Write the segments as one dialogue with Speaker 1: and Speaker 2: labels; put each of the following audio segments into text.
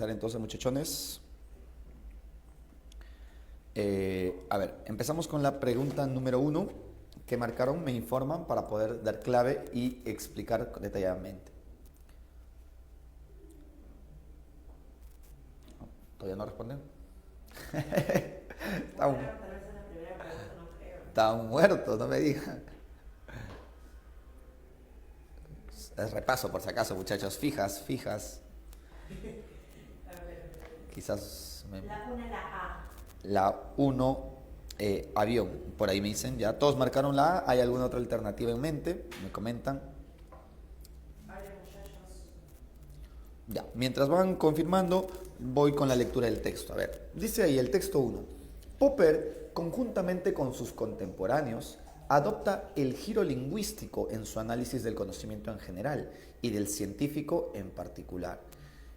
Speaker 1: Entonces, muchachones, a ver, empezamos con la pregunta número 1 que marcaron, me informan para poder dar clave y explicar detalladamente. ¿Todavía no responden? Están, están muertos, no me digan. Es repaso por si acaso, muchachos, fijas. Quizás la 1, avión, por ahí me dicen, ya todos marcaron la A, ¿hay alguna otra alternativa en mente? Me comentan. Ya, mientras van confirmando, voy con la lectura del texto. A ver, dice ahí el texto 1. Popper, conjuntamente con sus contemporáneos, adopta el giro lingüístico en su análisis del conocimiento en general y del científico en particular.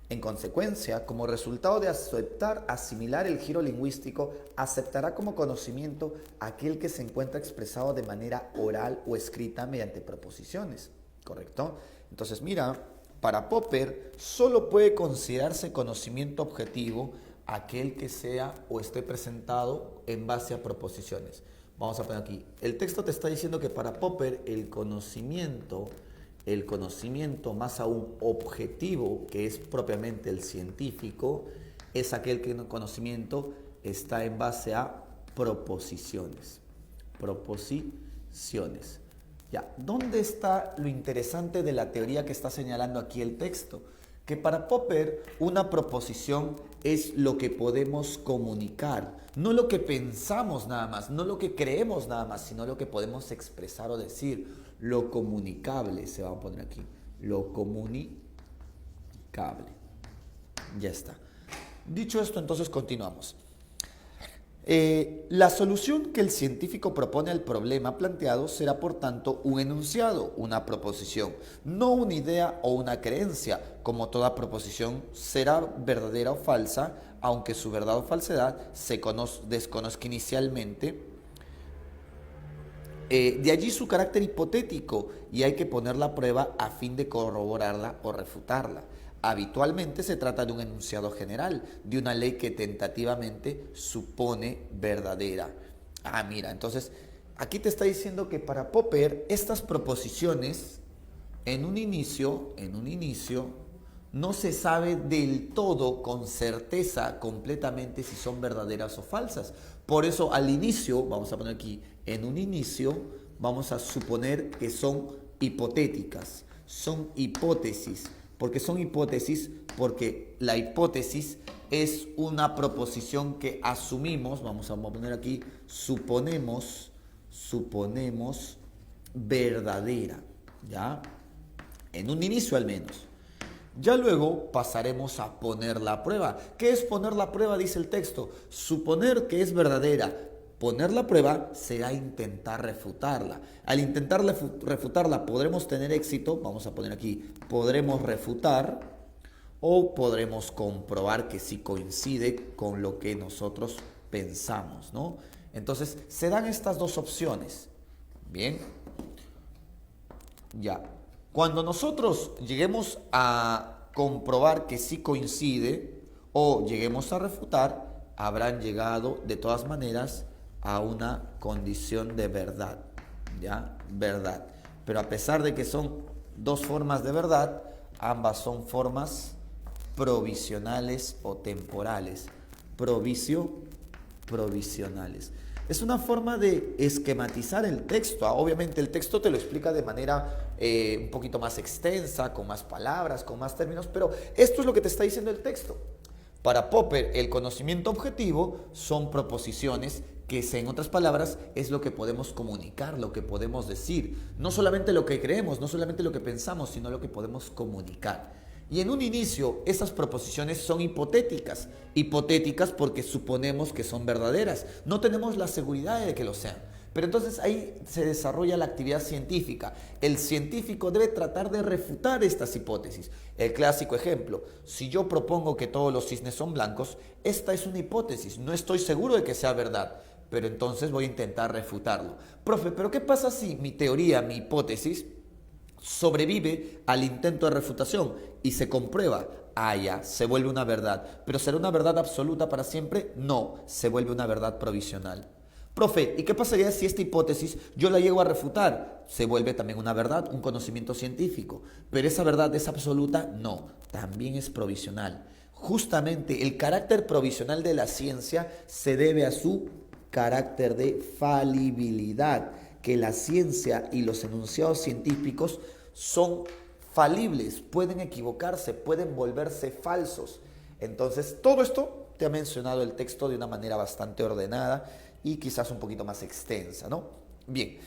Speaker 1: En consecuencia, como resultado de asimilar el giro lingüístico, aceptará como conocimiento aquel que se encuentra expresado de manera oral o escrita mediante proposiciones. ¿Correcto? Entonces, mira, para Popper solo puede considerarse conocimiento objetivo aquel que sea o esté presentado en base a proposiciones. Vamos a poner aquí. El texto te está diciendo que para Popper el conocimiento más aún objetivo, que es propiamente el científico, es aquel que el conocimiento está en base a proposiciones. Proposiciones. Ya, ¿dónde está lo interesante de la teoría que está señalando aquí el texto? Que para Popper una proposición es lo que podemos comunicar, no lo que pensamos nada más, no lo que creemos nada más, sino lo que podemos expresar o decir, lo comunicable, se va a poner aquí, lo comunicable. Ya está. Dicho esto, entonces continuamos. La solución que el científico propone al problema planteado será, por tanto, un enunciado, una proposición, no una idea o una creencia. Como toda proposición, será verdadera o falsa, aunque su verdad o falsedad se desconozca inicialmente. De allí su carácter hipotético y hay que ponerla a prueba a fin de corroborarla o refutarla. Habitualmente se trata de un enunciado general, de una ley que tentativamente supone verdadera. Ah, mira, entonces aquí te está diciendo que para Popper estas proposiciones en un inicio, no se sabe del todo con certeza completamente si son verdaderas o falsas. Por eso al inicio, vamos a poner aquí, en un inicio, vamos a suponer que son hipotéticas, son hipótesis. ¿Por qué son hipótesis? Porque la hipótesis es una proposición que asumimos, vamos a poner aquí, suponemos verdadera, ¿ya? En un inicio al menos. Ya luego pasaremos a poner la prueba. ¿Qué es poner la prueba? Dice el texto. Suponer que es verdadera. Poner la prueba será intentar refutarla. Al intentar refutarla podremos tener éxito. Vamos a poner aquí, podremos refutar o podremos comprobar que sí coincide con lo que nosotros pensamos, ¿no? Entonces, se dan estas dos opciones. Bien. Ya. Cuando nosotros lleguemos a comprobar que sí coincide o lleguemos a refutar, habrán llegado de todas maneras a una condición de verdad, ¿ya? Verdad. Pero a pesar de que son dos formas de verdad, ambas son formas provisionales o temporales. Provisionales. Es una forma de esquematizar el texto. Obviamente el texto te lo explica de manera un poquito más extensa, con más palabras, con más términos, pero esto es lo que te está diciendo el texto. Para Popper, el conocimiento objetivo son proposiciones que, en otras palabras, es lo que podemos comunicar, lo que podemos decir. No solamente lo que creemos, no solamente lo que pensamos, sino lo que podemos comunicar. Y en un inicio, esas proposiciones son hipotéticas. Hipotéticas porque suponemos que son verdaderas. No tenemos la seguridad de que lo sean. Pero entonces ahí se desarrolla la actividad científica. El científico debe tratar de refutar estas hipótesis. El clásico ejemplo, si yo propongo que todos los cisnes son blancos, esta es una hipótesis, no estoy seguro de que sea verdad, pero entonces voy a intentar refutarlo. Profe, ¿pero qué pasa si mi teoría, mi hipótesis, sobrevive al intento de refutación y se comprueba? Ah, ya, se vuelve una verdad. ¿Pero será una verdad absoluta para siempre? No, se vuelve una verdad provisional. Profe, ¿y qué pasaría si esta hipótesis yo la llego a refutar? Se vuelve también una verdad, un conocimiento científico. ¿Pero esa verdad es absoluta? No, también es provisional. Justamente el carácter provisional de la ciencia se debe a su carácter de falibilidad, que la ciencia y los enunciados científicos son falibles, pueden equivocarse, pueden volverse falsos. Entonces, todo esto te ha mencionado el texto de una manera bastante ordenada y quizás un poquito más extensa, ¿no? Bien.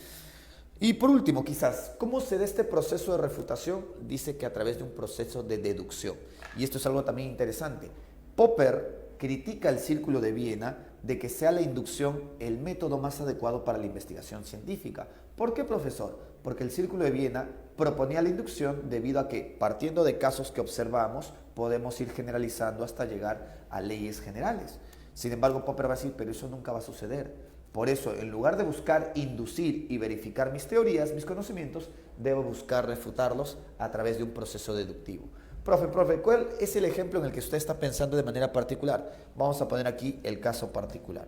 Speaker 1: Y por último, quizás, ¿cómo se da este proceso de refutación? Dice que a través de un proceso de deducción. Y esto es algo también interesante. Popper critica el Círculo de Viena de que sea la inducción el método más adecuado para la investigación científica. ¿Por qué, profesor? Porque el Círculo de Viena proponía la inducción debido a que, partiendo de casos que observamos, podemos ir generalizando hasta llegar a leyes generales. Sin embargo, Popper va a decir, pero eso nunca va a suceder. Por eso, en lugar de buscar inducir y verificar mis teorías, mis conocimientos, debo buscar refutarlos a través de un proceso deductivo. Profe, ¿cuál es el ejemplo en el que usted está pensando de manera particular? Vamos a poner aquí el caso particular.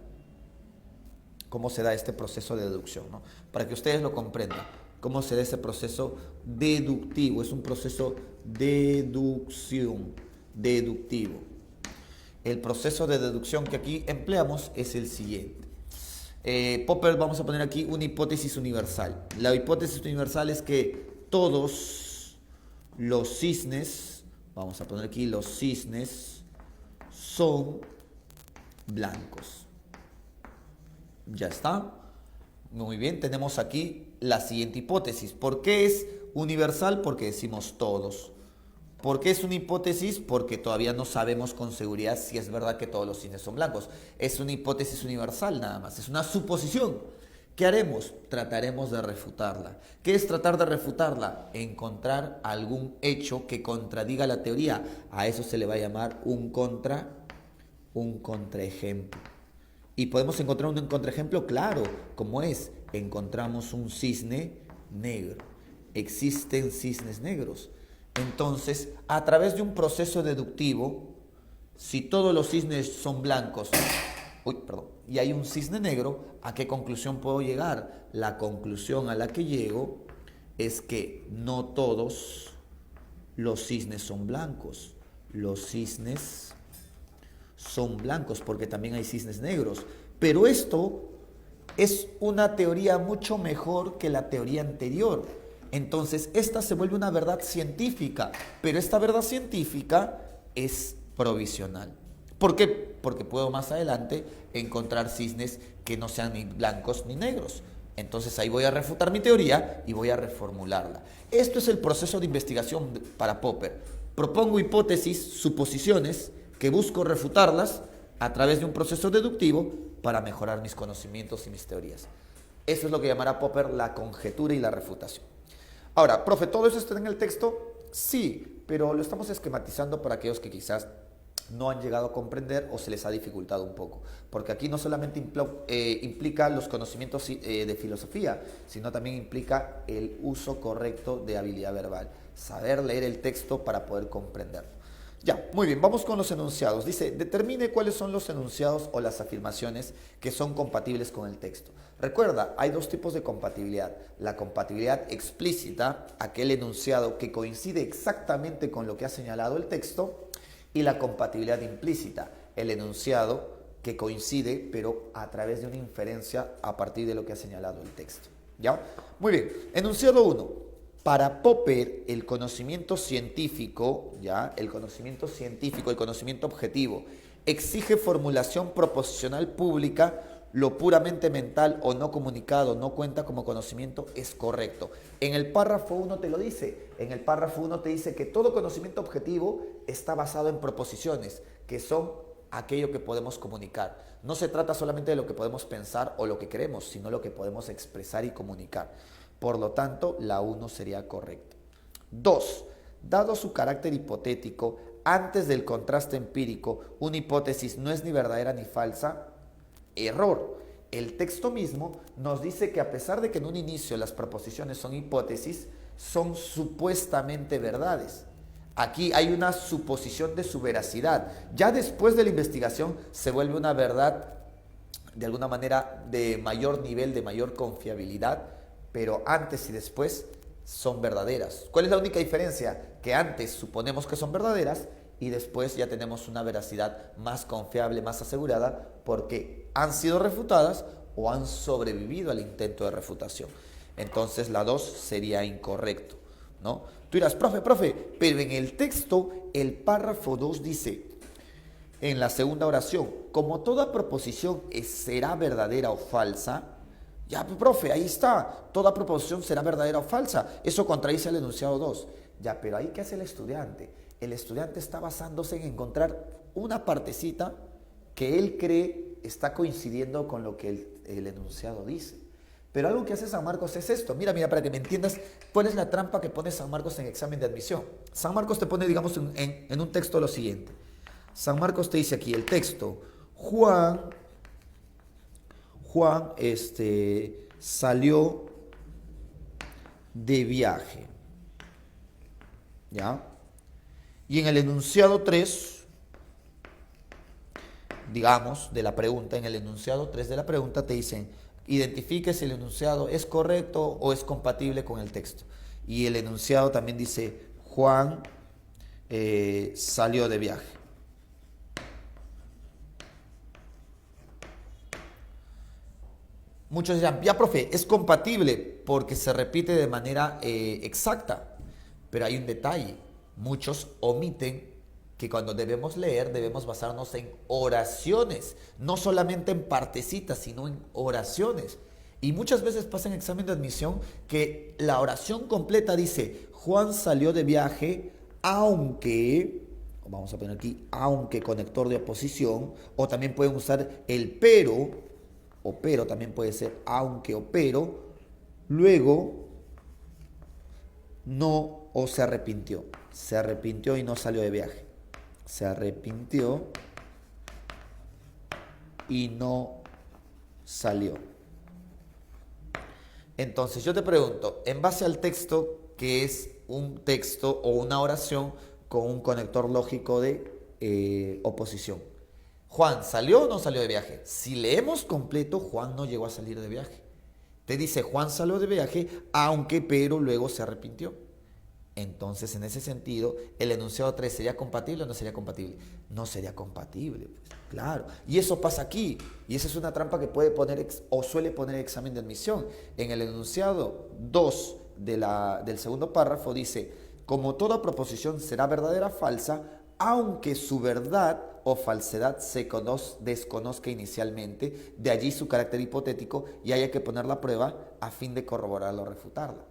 Speaker 1: ¿Cómo se da este proceso de deducción, ¿no? Para que ustedes lo comprendan. ¿Cómo se da ese proceso deductivo? Es un proceso deductivo. El proceso de deducción que aquí empleamos es el siguiente. Popper, vamos a poner aquí una hipótesis universal. La hipótesis universal es que todos los cisnes, vamos a poner aquí los cisnes, son blancos. Ya está. Muy bien, tenemos aquí la siguiente hipótesis. ¿Por qué es universal? Porque decimos todos. ¿Por qué es una hipótesis? Porque todavía no sabemos con seguridad si es verdad que todos los cisnes son blancos. Es una hipótesis universal nada más, es una suposición. ¿Qué haremos? Trataremos de refutarla. ¿Qué es tratar de refutarla? Encontrar algún hecho que contradiga la teoría. A eso se le va a llamar un contraejemplo. ¿Y podemos encontrar un contraejemplo? Claro, como es, encontramos un cisne negro. Existen cisnes negros. Entonces, a través de un proceso deductivo, si todos los cisnes son blancos, y hay un cisne negro, ¿a qué conclusión puedo llegar? La conclusión a la que llego es que no todos los cisnes son blancos. Los cisnes son blancos porque también hay cisnes negros. Pero esto es una teoría mucho mejor que la teoría anterior. Entonces, esta se vuelve una verdad científica, pero esta verdad científica es provisional. ¿Por qué? Porque puedo más adelante encontrar cisnes que no sean ni blancos ni negros. Entonces ahí voy a refutar mi teoría y voy a reformularla. Esto es el proceso de investigación para Popper. Propongo hipótesis, suposiciones, que busco refutarlas a través de un proceso deductivo para mejorar mis conocimientos y mis teorías. Eso es lo que llamará Popper la conjetura y la refutación. Ahora, profe, ¿todo eso está en el texto? Sí, pero lo estamos esquematizando para aquellos que quizás no han llegado a comprender o se les ha dificultado un poco. Porque aquí no solamente implica los conocimientos de filosofía, sino también implica el uso correcto de habilidad verbal. Saber leer el texto para poder comprenderlo. Ya, muy bien, vamos con los enunciados. Dice, determine cuáles son los enunciados o las afirmaciones que son compatibles con el texto. Recuerda, hay dos tipos de compatibilidad. La compatibilidad explícita, aquel enunciado que coincide exactamente con lo que ha señalado el texto, y la compatibilidad implícita, el enunciado que coincide, pero a través de una inferencia a partir de lo que ha señalado el texto. ¿Ya? Muy bien, enunciado 1. Para Popper, el conocimiento científico, ¿ya? El conocimiento científico, el conocimiento objetivo, exige formulación proposicional pública. Lo puramente mental o no comunicado no cuenta como conocimiento, es correcto. En el párrafo 1 te lo dice. En el párrafo 1 te dice que todo conocimiento objetivo está basado en proposiciones, que son aquello que podemos comunicar. No se trata solamente de lo que podemos pensar o lo que queremos, sino lo que podemos expresar y comunicar. Por lo tanto, la 1 sería correcta. 2. Dado su carácter hipotético, antes del contraste empírico, una hipótesis no es ni verdadera ni falsa. Error. El texto mismo nos dice que a pesar de que en un inicio las proposiciones son hipótesis, son supuestamente verdades. Aquí hay una suposición de su veracidad. Ya después de la investigación se vuelve una verdad de alguna manera de mayor nivel, de mayor confiabilidad, pero antes y después son verdaderas. ¿Cuál es la única diferencia? Que antes suponemos que son verdaderas y después ya tenemos una veracidad más confiable, más asegurada, porque han sido refutadas o han sobrevivido al intento de refutación. Entonces la 2 sería incorrecto, ¿no? Tú dirás, profe, pero en el texto el párrafo 2 dice, en la segunda oración, como toda proposición será verdadera o falsa, ya, profe, ahí está, toda proposición será verdadera o falsa, eso contradice el enunciado 2. Ya, pero ahí, ¿qué hace el estudiante? El estudiante está basándose en encontrar una partecita que él cree está coincidiendo con lo que el enunciado dice. Pero algo que hace San Marcos es esto. Mira, para que me entiendas cuál es la trampa que pone San Marcos en examen de admisión. San Marcos te pone, digamos, en un texto lo siguiente. San Marcos te dice aquí el texto, Juan salió de viaje, ¿ya? Y en el enunciado 3, digamos, de la pregunta, en el enunciado 3 de la pregunta te dicen, identifique si el enunciado es correcto o es compatible con el texto. Y el enunciado también dice, Juan salió de viaje. Muchos dirán, ya profe, es compatible porque se repite de manera exacta, pero hay un detalle. Muchos omiten que cuando debemos leer debemos basarnos en oraciones, no solamente en partecitas, sino en oraciones. Y muchas veces pasa en examen de admisión que la oración completa dice, Juan salió de viaje, aunque, vamos a poner aquí, aunque conector de oposición, o también pueden usar el pero, o pero también puede ser aunque o pero, luego no o se arrepintió y no salió de viaje, se arrepintió y no salió. Entonces yo te pregunto, en base al texto, que es un texto o una oración con un conector lógico de oposición, ¿Juan salió o no salió de viaje? Si leemos completo, Juan no llegó a salir de viaje. Te dice, Juan salió de viaje, aunque, pero luego se arrepintió. Entonces, en ese sentido, el enunciado 3 ¿sería compatible o no sería compatible? No sería compatible, pues, claro. Y eso pasa aquí. Y esa es una trampa que puede poner o suele poner examen de admisión. En el enunciado 2 del segundo párrafo dice, como toda proposición será verdadera o falsa, aunque su verdad o falsedad se desconozca inicialmente, de allí su carácter hipotético y haya que poner la prueba a fin de corroborarla o refutarla.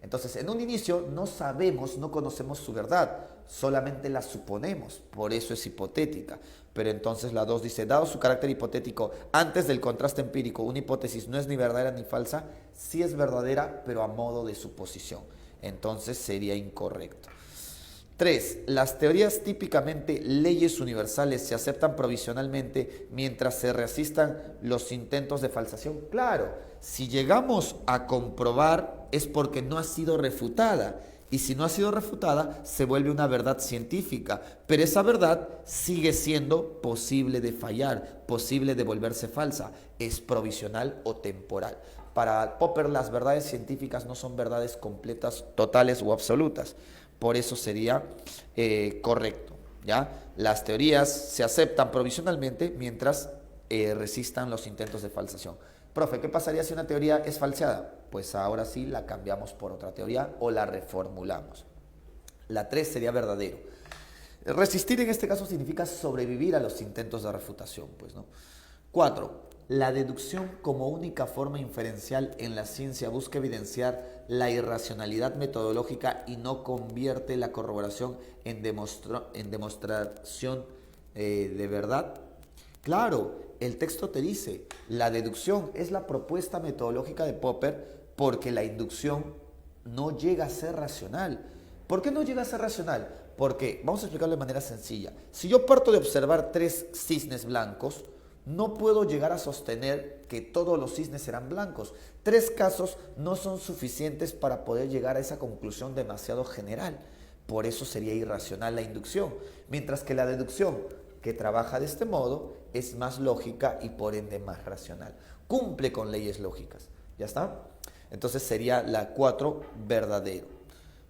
Speaker 1: Entonces, en un inicio no sabemos, no conocemos su verdad, solamente la suponemos, por eso es hipotética. Pero entonces la 2 dice, dado su carácter hipotético, antes del contraste empírico, una hipótesis no es ni verdadera ni falsa, sí es verdadera, pero a modo de suposición. Entonces sería incorrecto. 3. Las teorías típicamente leyes universales se aceptan provisionalmente mientras se resistan los intentos de falsación. Claro, si llegamos a comprobar es porque no ha sido refutada. Y si no ha sido refutada, se vuelve una verdad científica. Pero esa verdad sigue siendo posible de fallar, posible de volverse falsa. Es provisional o temporal. Para Popper, las verdades científicas no son verdades completas, totales o absolutas. Por eso sería correcto, ¿ya? Las teorías se aceptan provisionalmente mientras resistan los intentos de falsación. Profe, ¿qué pasaría si una teoría es falseada? Pues ahora sí la cambiamos por otra teoría o la reformulamos. La 3 sería verdadero. Resistir en este caso significa sobrevivir a los intentos de refutación, pues, ¿no? 4. La deducción como única forma inferencial en la ciencia busca evidenciar la irracionalidad metodológica y no convierte la corroboración en demostración de verdad. Claro, el texto te dice, la deducción es la propuesta metodológica de Popper porque la inducción no llega a ser racional. ¿Por qué no llega a ser racional? Porque, vamos a explicarlo de manera sencilla, si yo parto de observar 3 cisnes blancos, no puedo llegar a sostener que todos los cisnes serán blancos. 3 casos no son suficientes para poder llegar a esa conclusión demasiado general. Por eso sería irracional la inducción, mientras que la deducción, que trabaja de este modo, es más lógica y por ende más racional. Cumple con leyes lógicas. ¿Ya está? Entonces sería la 4, verdadero.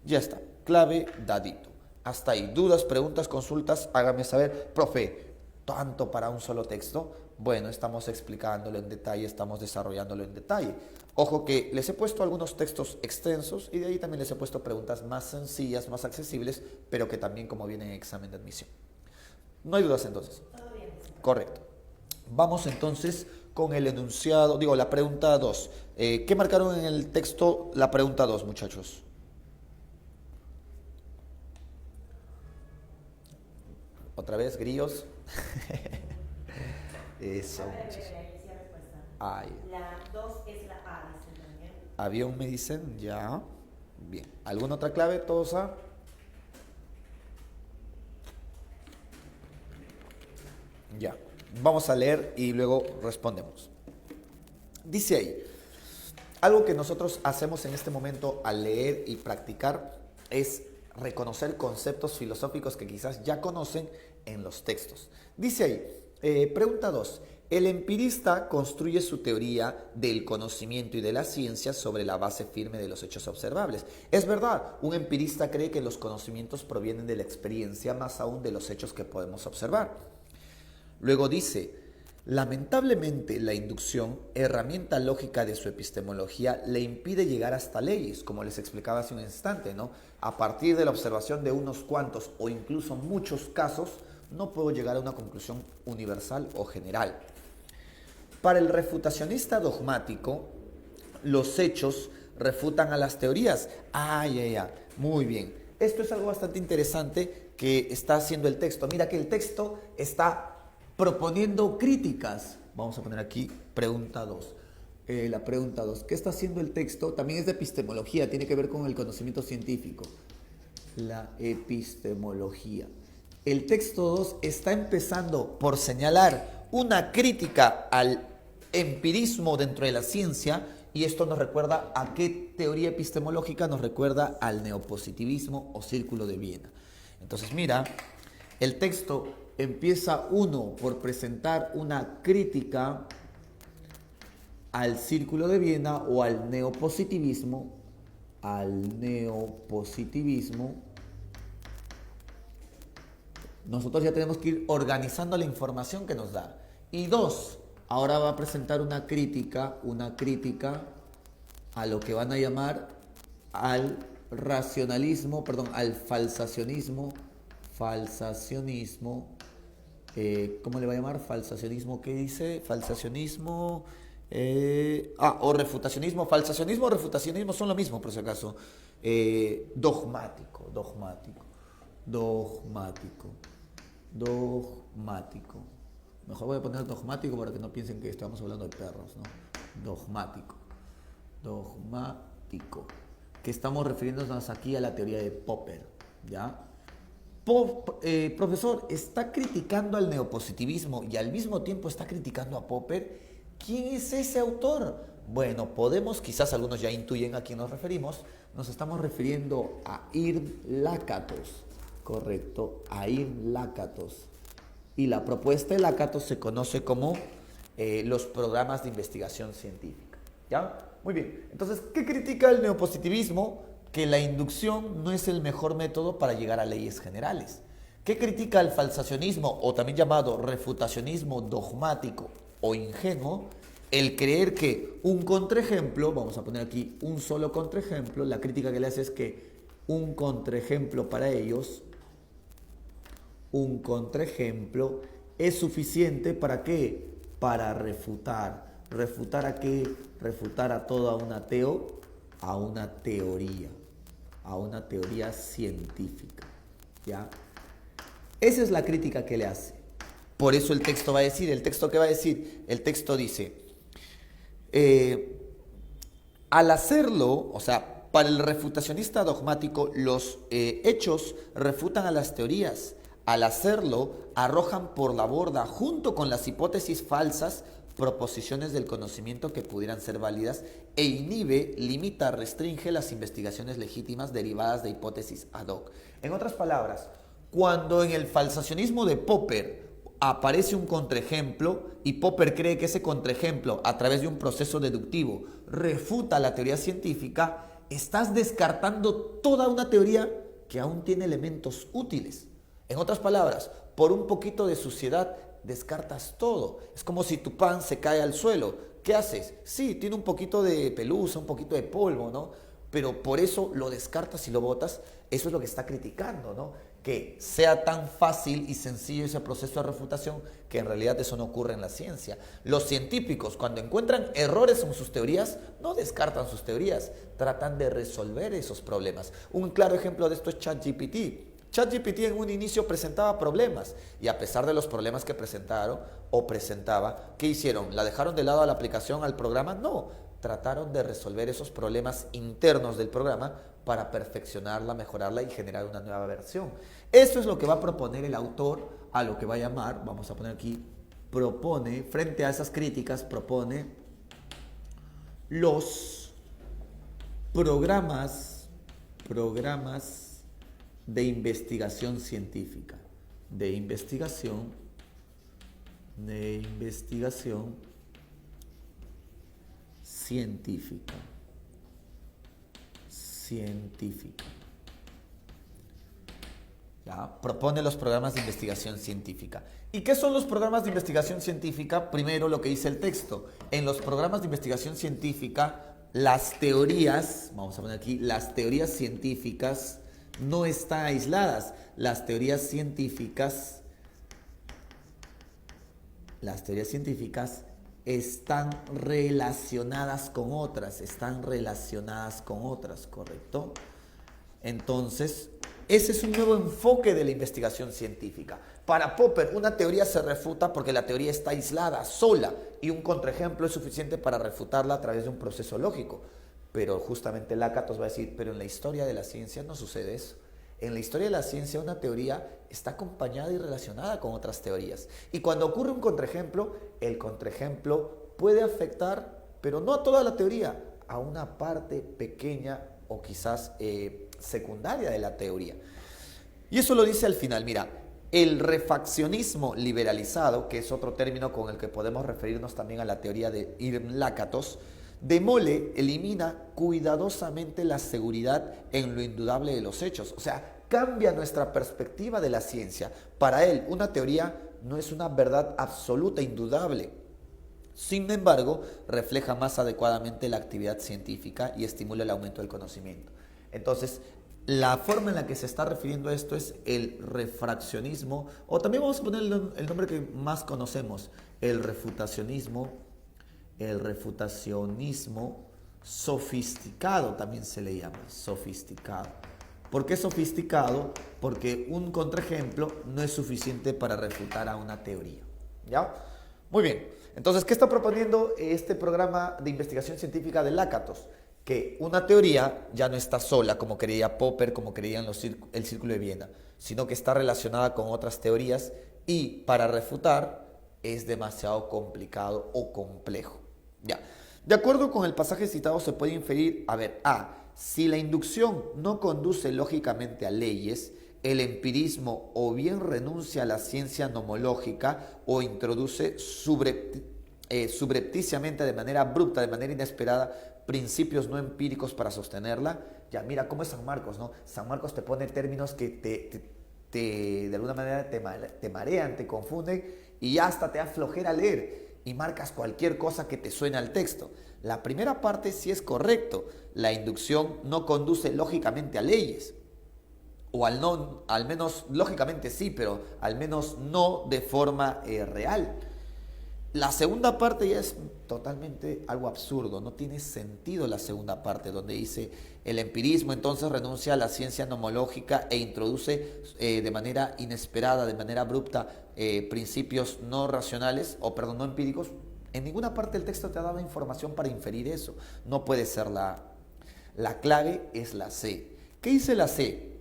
Speaker 1: Ya está. Clave, dadito. Hasta ahí. ¿Dudas, preguntas, consultas? Hágame saber. Profe, ¿tanto para un solo texto? Bueno, estamos explicándolo en detalle, estamos desarrollándolo en detalle. Ojo que les he puesto algunos textos extensos y de ahí también les he puesto preguntas más sencillas, más accesibles, pero que también como viene en examen de admisión. No hay dudas entonces.
Speaker 2: Todo bien.
Speaker 1: Correcto. Vamos entonces con el enunciado, digo, la pregunta 2. ¿Qué marcaron en el texto la pregunta 2, muchachos? Otra vez, grillos. Eso. Ay.
Speaker 2: La 2 es la A, dice también.
Speaker 1: Avión me dicen, ya. Bien. ¿Alguna otra clave? ¿Todos A? Ya. Vamos a leer y luego respondemos. Dice ahí, algo que nosotros hacemos en este momento al leer y practicar es reconocer conceptos filosóficos que quizás ya conocen en los textos. Dice ahí, pregunta 2. El empirista construye su teoría del conocimiento y de la ciencia sobre la base firme de los hechos observables. Es verdad, un empirista cree que los conocimientos provienen de la experiencia, más aún de los hechos que podemos observar. Luego dice, lamentablemente la inducción, herramienta lógica de su epistemología, le impide llegar hasta leyes, como les explicaba hace un instante, ¿no? A partir de la observación de unos cuantos o incluso muchos casos, no puedo llegar a una conclusión universal o general. Para el refutacionista dogmático, los hechos refutan a las teorías. Muy bien. Esto es algo bastante interesante que está haciendo el texto. Mira que el texto está proponiendo críticas. Vamos a poner aquí pregunta 2. La pregunta 2. ¿Qué está haciendo el texto? También es de epistemología, tiene que ver con el conocimiento científico. La epistemología. El texto 2 está empezando por señalar una crítica al empirismo dentro de la ciencia, y esto nos recuerda a qué teoría epistemológica, nos recuerda al neopositivismo o círculo de Viena. Entonces mira, el texto empieza por presentar una crítica al círculo de Viena o al neopositivismo, Nosotros ya tenemos que ir organizando la información que nos da. Y 2, ahora va a presentar una crítica a lo que van a llamar al racionalismo, al falsacionismo, ¿cómo le va a llamar? Falsacionismo, ¿qué dice? Falsacionismo, o refutacionismo. Falsacionismo o refutacionismo son lo mismo, por si acaso. Dogmático. Mejor voy a poner dogmático para que no piensen que estamos hablando de perros, ¿no? Dogmático. Que estamos refiriéndonos aquí a la teoría de Popper, ¿ya? Profesor, está criticando al neopositivismo y al mismo tiempo está criticando a Popper. ¿Quién es ese autor? Bueno, quizás algunos ya intuyen a quién nos referimos. Nos estamos refiriendo a Irm Lakatos. Correcto, a Irm Lakatos. Y la propuesta de Lakatos se conoce como los programas de investigación científica. ¿Ya? Muy bien. Entonces, ¿qué critica el neopositivismo? Que la inducción no es el mejor método para llegar a leyes generales. ¿Qué critica el falsacionismo, o también llamado refutacionismo dogmático o ingenuo? El creer que un contraejemplo, vamos a poner aquí un solo contraejemplo, la crítica que le hace es que un contraejemplo para ellos, un contraejemplo es suficiente ¿para qué? Para refutar. ¿Refutar a qué? Refutar a toda una teoría científica, ¿ya? Esa es la crítica que le hace. Por eso el texto va a decir, ¿el texto qué va a decir? El texto dice, al hacerlo, o sea, para el refutacionista dogmático, los hechos refutan a las teorías. Al hacerlo, arrojan por la borda, junto con las hipótesis falsas, proposiciones del conocimiento que pudieran ser válidas e inhibe, limita, restringe las investigaciones legítimas derivadas de hipótesis ad hoc. En otras palabras, cuando en el falsacionismo de Popper aparece un contraejemplo y Popper cree que ese contraejemplo, a través de un proceso deductivo, refuta la teoría científica, estás descartando toda una teoría que aún tiene elementos útiles. En otras palabras, por un poquito de suciedad descartas todo. Es como si tu pan se cae al suelo. ¿Qué haces? Sí, tiene un poquito de pelusa, un poquito de polvo, ¿no? Pero por eso lo descartas y lo botas. Eso es lo que está criticando, ¿no? Que sea tan fácil y sencillo ese proceso de refutación, que en realidad eso no ocurre en la ciencia. Los científicos, cuando encuentran errores en sus teorías, no descartan sus teorías, tratan de resolver esos problemas. Un claro ejemplo de esto es ChatGPT. ChatGPT en un inicio presentaba problemas y a pesar de los problemas que presentaron o presentaba, ¿qué hicieron? ¿La dejaron de lado a la aplicación, al programa? No, trataron de resolver esos problemas internos del programa para perfeccionarla, mejorarla y generar una nueva versión. Eso es lo que va a proponer el autor a lo que va a llamar, vamos a poner aquí, propone, frente a esas críticas, propone los programas de investigación científica, de investigación científica. ¿Ya? Propone los programas de investigación científica. ¿Y qué son los programas de investigación científica? Primero, lo que dice el texto. En los programas de investigación científica, las teorías, vamos a poner aquí, las teorías científicas no están aisladas. Las teorías científicas están relacionadas con otras, ¿correcto? Entonces, ese es un nuevo enfoque de la investigación científica. Para Popper, una teoría se refuta porque la teoría está aislada, sola, y un contraejemplo es suficiente para refutarla a través de un proceso lógico. Pero justamente Lakatos va a decir, pero en la historia de la ciencia no sucede eso. En la historia de la ciencia una teoría está acompañada y relacionada con otras teorías. Y cuando ocurre un contraejemplo, el contraejemplo puede afectar, pero no a toda la teoría, a una parte pequeña o quizás secundaria de la teoría. Y eso lo dice al final, mira, el refaccionismo liberalizado, que es otro término con el que podemos referirnos también a la teoría de Irm Lakatos, demole, elimina cuidadosamente la seguridad en lo indudable de los hechos. O sea, cambia nuestra perspectiva de la ciencia. Para él, una teoría no es una verdad absoluta, indudable. Sin embargo, refleja más adecuadamente la actividad científica y estimula el aumento del conocimiento. Entonces, la forma en la que se está refiriendo a esto es el refraccionismo, o también vamos a poner el nombre que más conocemos, el refutacionismo sofisticado, también se le llama, sofisticado. ¿Por qué sofisticado? Porque un contraejemplo no es suficiente para refutar a una teoría. ¿Ya? Muy bien. Entonces, ¿qué está proponiendo este programa de investigación científica de Lakatos? Que una teoría ya no está sola, como creía Popper, como creían el Círculo de Viena, sino que está relacionada con otras teorías y para refutar es demasiado complicado o complejo. Ya. De acuerdo con el pasaje citado se puede inferir, si la inducción no conduce lógicamente a leyes, el empirismo o bien renuncia a la ciencia nomológica o introduce subrepticiamente, de manera abrupta, de manera inesperada, principios no empíricos para sostenerla. Ya, mira cómo es San Marcos, ¿no? San Marcos te pone términos que de alguna manera te marean, te confunden y hasta te da flojera leer y marcas cualquier cosa que te suene al texto. La primera parte sí es correcto. La inducción no conduce lógicamente a leyes. O al menos lógicamente sí, pero al menos no de forma real. La segunda parte ya es totalmente algo absurdo, no tiene sentido la segunda parte, donde dice el empirismo entonces renuncia a la ciencia nomológica e introduce de manera inesperada, de manera abrupta, principios no racionales, no empíricos. En ninguna parte del texto te ha dado información para inferir eso. No puede ser la A. La clave es la C. ¿Qué dice la C?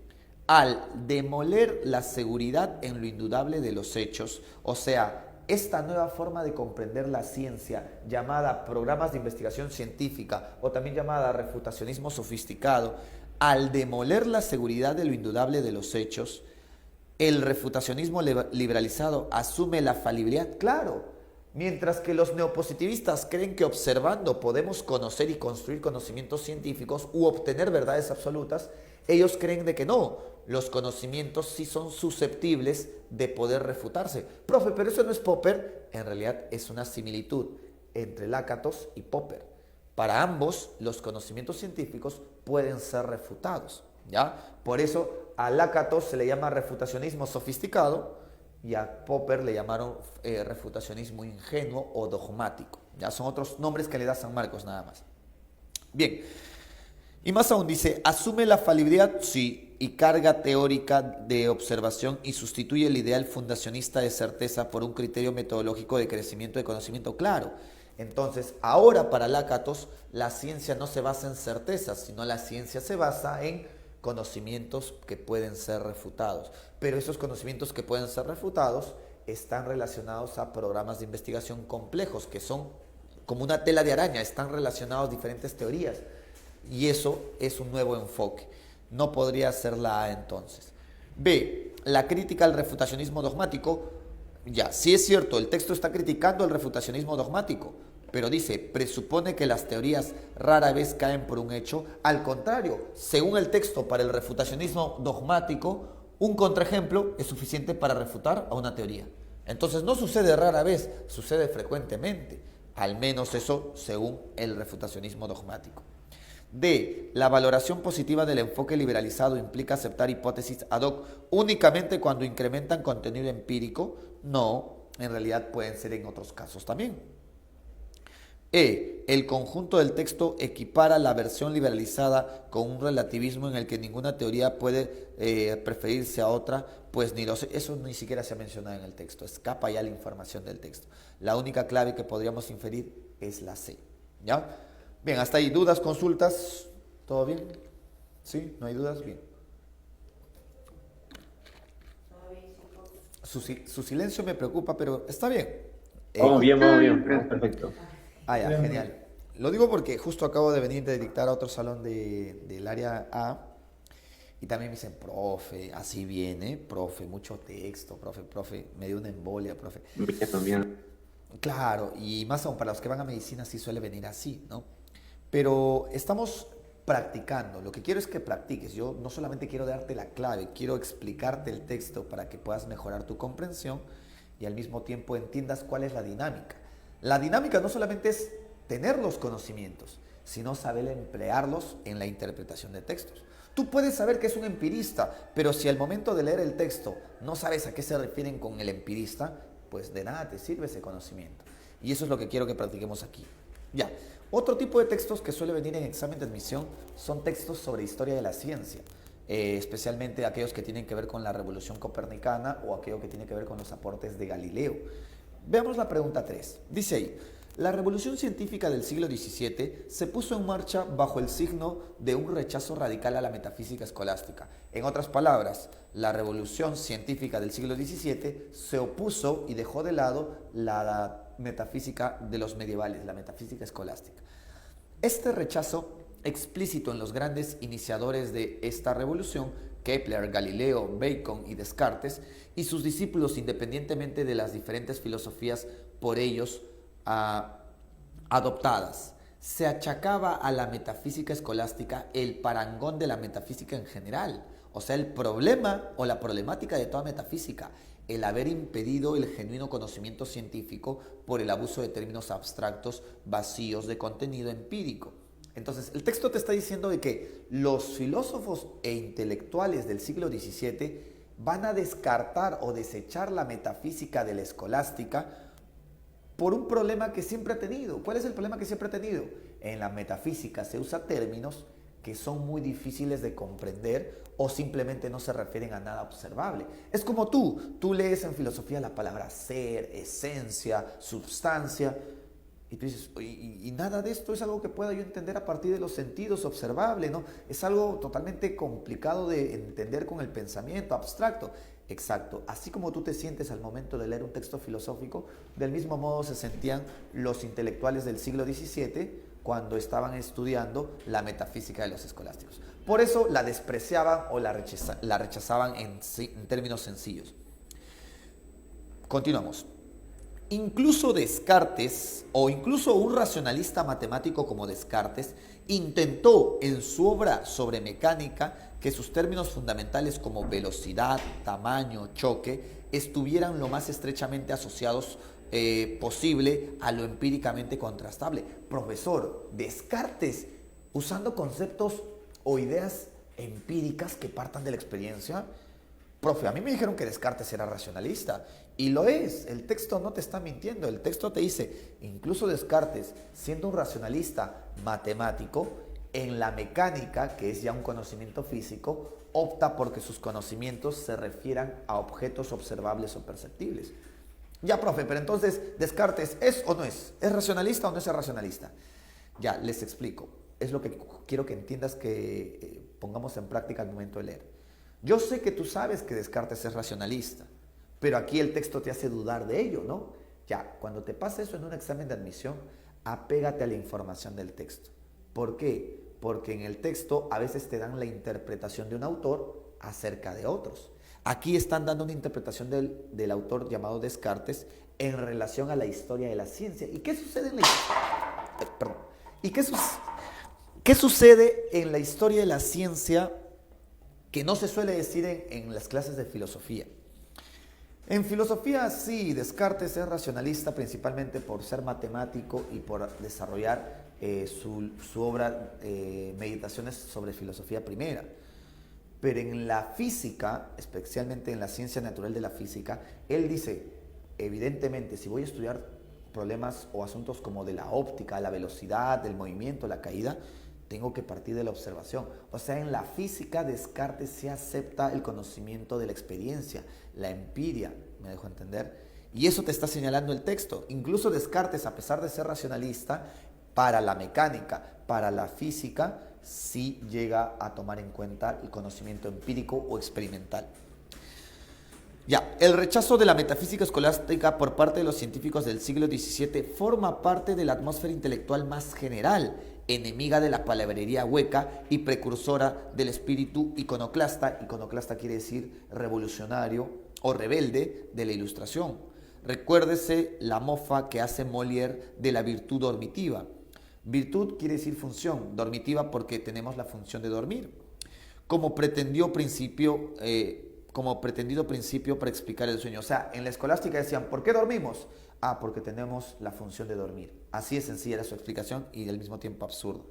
Speaker 1: Al demoler la seguridad en lo indudable de los hechos, o sea, esta nueva forma de comprender la ciencia, llamada programas de investigación científica o también llamada refutacionismo sofisticado, al demoler la seguridad de lo indudable de los hechos, el refutacionismo liberalizado asume la falibilidad, claro, mientras que los neopositivistas creen que observando podemos conocer y construir conocimientos científicos u obtener verdades absolutas, ellos creen de que no, los conocimientos sí son susceptibles de poder refutarse. Profe, pero eso no es Popper, en realidad es una similitud entre Lakatos y Popper. Para ambos, los conocimientos científicos pueden ser refutados, ¿ya? Por eso a Lakatos se le llama refutacionismo sofisticado y a Popper le llamaron refutacionismo ingenuo o dogmático. Ya son otros nombres que le da San Marcos nada más. Bien, y más aún dice, asume la falibilidad, sí, y carga teórica de observación y sustituye el ideal fundacionista de certeza por un criterio metodológico de crecimiento de conocimiento claro. Entonces, ahora para Lakatos, la ciencia no se basa en certezas, sino la ciencia se basa en conocimientos que pueden ser refutados. Pero esos conocimientos que pueden ser refutados están relacionados a programas de investigación complejos, que son como una tela de araña, están relacionados a diferentes teorías. Y eso es un nuevo enfoque. No podría ser la A entonces. B, la crítica al refutacionismo dogmático. Ya, sí es cierto, el texto está criticando el refutacionismo dogmático, pero dice, presupone que las teorías rara vez caen por un hecho. Al contrario, según el texto, para el refutacionismo dogmático, un contraejemplo es suficiente para refutar a una teoría. Entonces no sucede rara vez, sucede frecuentemente. Al menos eso según el refutacionismo dogmático. D. La valoración positiva del enfoque liberalizado implica aceptar hipótesis ad hoc únicamente cuando incrementan contenido empírico. No, en realidad pueden ser en otros casos también. E. El conjunto del texto equipara la versión liberalizada con un relativismo en el que ninguna teoría puede preferirse a otra, pues eso ni siquiera se ha mencionado en el texto, escapa ya la información del texto. La única clave que podríamos inferir es la C. ¿Ya? Bien, hasta ahí. ¿Dudas, consultas? ¿Todo bien? ¿Sí? ¿No hay dudas? Bien. Su silencio me preocupa, pero está bien.
Speaker 3: Vamos bien, perfecto.
Speaker 1: Ah, ya, genial. Lo digo porque justo acabo de venir de dictar a otro salón del área A y también me dicen, profe, así viene, profe, mucho texto, profe, me dio una embolia, profe.
Speaker 3: Bien.
Speaker 1: Claro, y más aún para los que van a medicina sí suele venir así, ¿no? Pero estamos practicando. Lo que quiero es que practiques. Yo no solamente quiero darte la clave, quiero explicarte el texto para que puedas mejorar tu comprensión y al mismo tiempo entiendas cuál es la dinámica. La dinámica no solamente es tener los conocimientos, sino saber emplearlos en la interpretación de textos. Tú puedes saber que es un empirista, pero si al momento de leer el texto no sabes a qué se refieren con el empirista, pues de nada te sirve ese conocimiento. Y eso es lo que quiero que practiquemos aquí. Ya. Otro tipo de textos que suele venir en examen de admisión son textos sobre historia de la ciencia, especialmente aquellos que tienen que ver con la revolución copernicana o aquello que tiene que ver con los aportes de Galileo. Veamos la pregunta 3. Dice ahí, la revolución científica del siglo XVII se puso en marcha bajo el signo de un rechazo radical a la metafísica escolástica. En otras palabras, la revolución científica del siglo XVII se opuso y dejó de lado la metafísica de los medievales, la metafísica escolástica. Este rechazo explícito en los grandes iniciadores de esta revolución, Kepler, Galileo, Bacon y Descartes, y sus discípulos independientemente de las diferentes filosofías por ellos adoptadas, se achacaba a la metafísica escolástica el parangón de la metafísica en general, o sea, el problema o la problemática de toda metafísica, el haber impedido el genuino conocimiento científico por el abuso de términos abstractos vacíos de contenido empírico. Entonces, el texto te está diciendo de que los filósofos e intelectuales del siglo XVII van a descartar o desechar la metafísica de la escolástica por un problema que siempre ha tenido. ¿Cuál es el problema que siempre ha tenido? En la metafísica se usa términos que son muy difíciles de comprender o simplemente no se refieren a nada observable. Es como tú lees en filosofía la palabra ser, esencia, substancia, y tú dices, y nada de esto es algo que pueda yo entender a partir de los sentidos observables, ¿no? Es algo totalmente complicado de entender con el pensamiento abstracto. Exacto. Así como tú te sientes al momento de leer un texto filosófico, del mismo modo se sentían los intelectuales del siglo XVII cuando estaban estudiando la metafísica de los escolásticos. Por eso la despreciaban o la rechazaban en términos sencillos. Continuamos. Incluso Descartes, o incluso un racionalista matemático como Descartes, intentó en su obra sobre mecánica que sus términos fundamentales como velocidad, tamaño, choque, estuvieran lo más estrechamente asociados posible a lo empíricamente contrastable. Profesor, Descartes, usando conceptos o ideas empíricas que partan de la experiencia. Profe, a mí me dijeron que Descartes era racionalista, y lo es, el texto no te está mintiendo, el texto te dice, incluso Descartes, siendo un racionalista matemático, en la mecánica, que es ya un conocimiento físico, opta porque sus conocimientos se refieran a objetos observables o perceptibles. Ya, profe, pero entonces, ¿Descartes es o no es? ¿Es racionalista o no es racionalista? Ya, les explico. Es lo que quiero que entiendas, que pongamos en práctica al momento de leer. Yo sé que tú sabes que Descartes es racionalista, pero aquí el texto te hace dudar de ello, ¿no? Ya, cuando te pasa eso en un examen de admisión, apégate a la información del texto. ¿Por qué? Porque en el texto a veces te dan la interpretación de un autor acerca de otros. Aquí están dando una interpretación del autor llamado Descartes en relación a la historia de la ciencia. ¿Y qué sucede en la Perdón. ¿Y qué sucede en la historia de la ciencia que no se suele decir en las clases de filosofía? En filosofía sí, Descartes es racionalista principalmente por ser matemático y por desarrollar su obra Meditaciones sobre Filosofía Primera. Pero en la física, especialmente en la ciencia natural de la física, él dice, evidentemente, si voy a estudiar problemas o asuntos como de la óptica, la velocidad, del movimiento, la caída, tengo que partir de la observación. O sea, en la física Descartes se acepta el conocimiento de la experiencia, la empiria, ¿me dejo entender? Y eso te está señalando el texto. Incluso Descartes, a pesar de ser racionalista, para la mecánica, para la física, sí llega a tomar en cuenta el conocimiento empírico o experimental. Ya, el rechazo de la metafísica escolástica por parte de los científicos del siglo XVII forma parte de la atmósfera intelectual más general, enemiga de la palabrería hueca y precursora del espíritu iconoclasta. Iconoclasta quiere decir revolucionario o rebelde de la Ilustración. Recuérdese la mofa que hace Molière de la virtud dormitiva. Virtud quiere decir función, dormitiva porque tenemos la función de dormir, como pretendido principio para explicar el sueño. O sea, en la escolástica decían, ¿por qué dormimos? Ah, porque tenemos la función de dormir. Así de sencilla era su explicación y al mismo tiempo absurdo.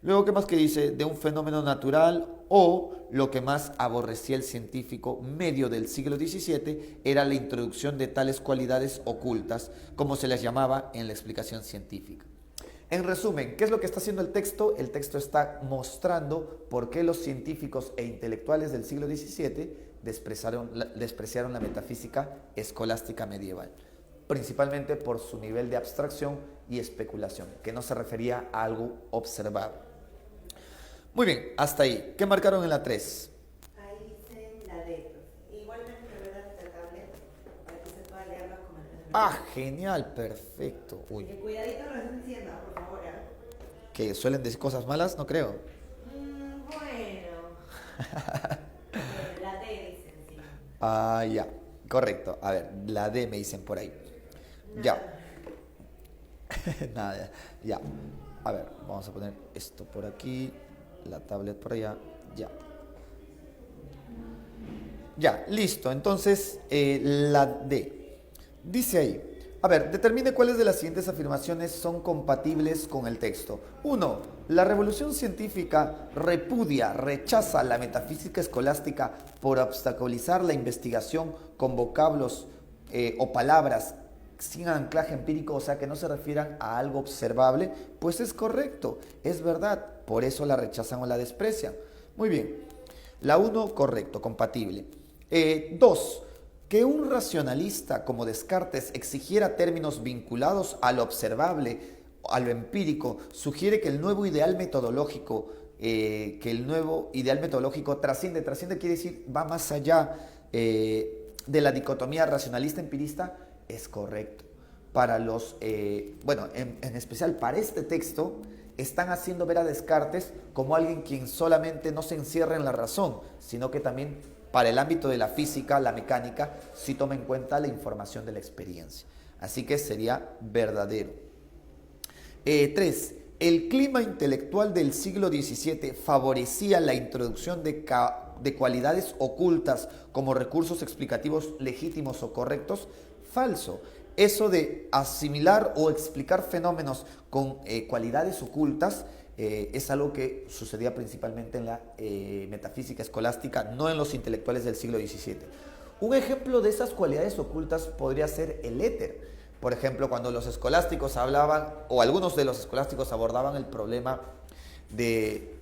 Speaker 1: Luego, ¿qué más que dice? De un fenómeno natural, o lo que más aborrecía el científico medio del siglo XVII era la introducción de tales cualidades ocultas, como se les llamaba en la explicación científica. En resumen, ¿qué es lo que está haciendo el texto? El texto está mostrando por qué los científicos e intelectuales del siglo XVII despreciaron la metafísica escolástica medieval, principalmente por su nivel de abstracción y especulación, que no se refería a algo observado. Muy bien, hasta ahí. ¿Qué marcaron en la 3?
Speaker 2: Ahí dice la D. Igualmente te voy a dar esta tablet para que se pueda leerla con el...
Speaker 1: Ah, genial, perfecto. Uy,
Speaker 2: Cuidadito lo están diciendo, por favor.
Speaker 1: que suelen decir cosas malas, no creo.
Speaker 2: Bueno. La D dicen, sí.
Speaker 1: Ah, ya, correcto. A ver, la D me dicen por ahí. Ya. Nada, ya. A ver, vamos a poner esto por aquí, la tablet por allá, ya. Ya, listo. Entonces, la D. Dice ahí, a ver, determine cuáles de las siguientes afirmaciones son compatibles con el texto. 1. La revolución científica rechaza la metafísica escolástica por obstaculizar la investigación con vocablos o palabras sin anclaje empírico, o sea, que no se refieran a algo observable. Pues es correcto, es verdad, por eso la rechazan o la desprecian. Muy bien, la 1, correcto, compatible. 2. Que un racionalista como Descartes exigiera términos vinculados a lo observable, a lo empírico, sugiere que el nuevo ideal metodológico trasciende quiere decir va más allá de la dicotomía racionalista-empirista es correcto. Para los, en especial para este texto, están haciendo ver a Descartes como alguien quien solamente no se encierra en la razón, sino que también para el ámbito de la física, la mecánica, sí toma en cuenta la información de la experiencia. Así que sería verdadero. 3. El clima intelectual del siglo XVII favorecía la introducción de cualidades ocultas como recursos explicativos legítimos o correctos. Falso. Eso de asimilar o explicar fenómenos con cualidades ocultas es algo que sucedía principalmente en la metafísica escolástica, no en los intelectuales del siglo XVII. Un ejemplo de esas cualidades ocultas podría ser el éter. Por ejemplo, cuando los escolásticos hablaban, o algunos de los escolásticos abordaban el problema de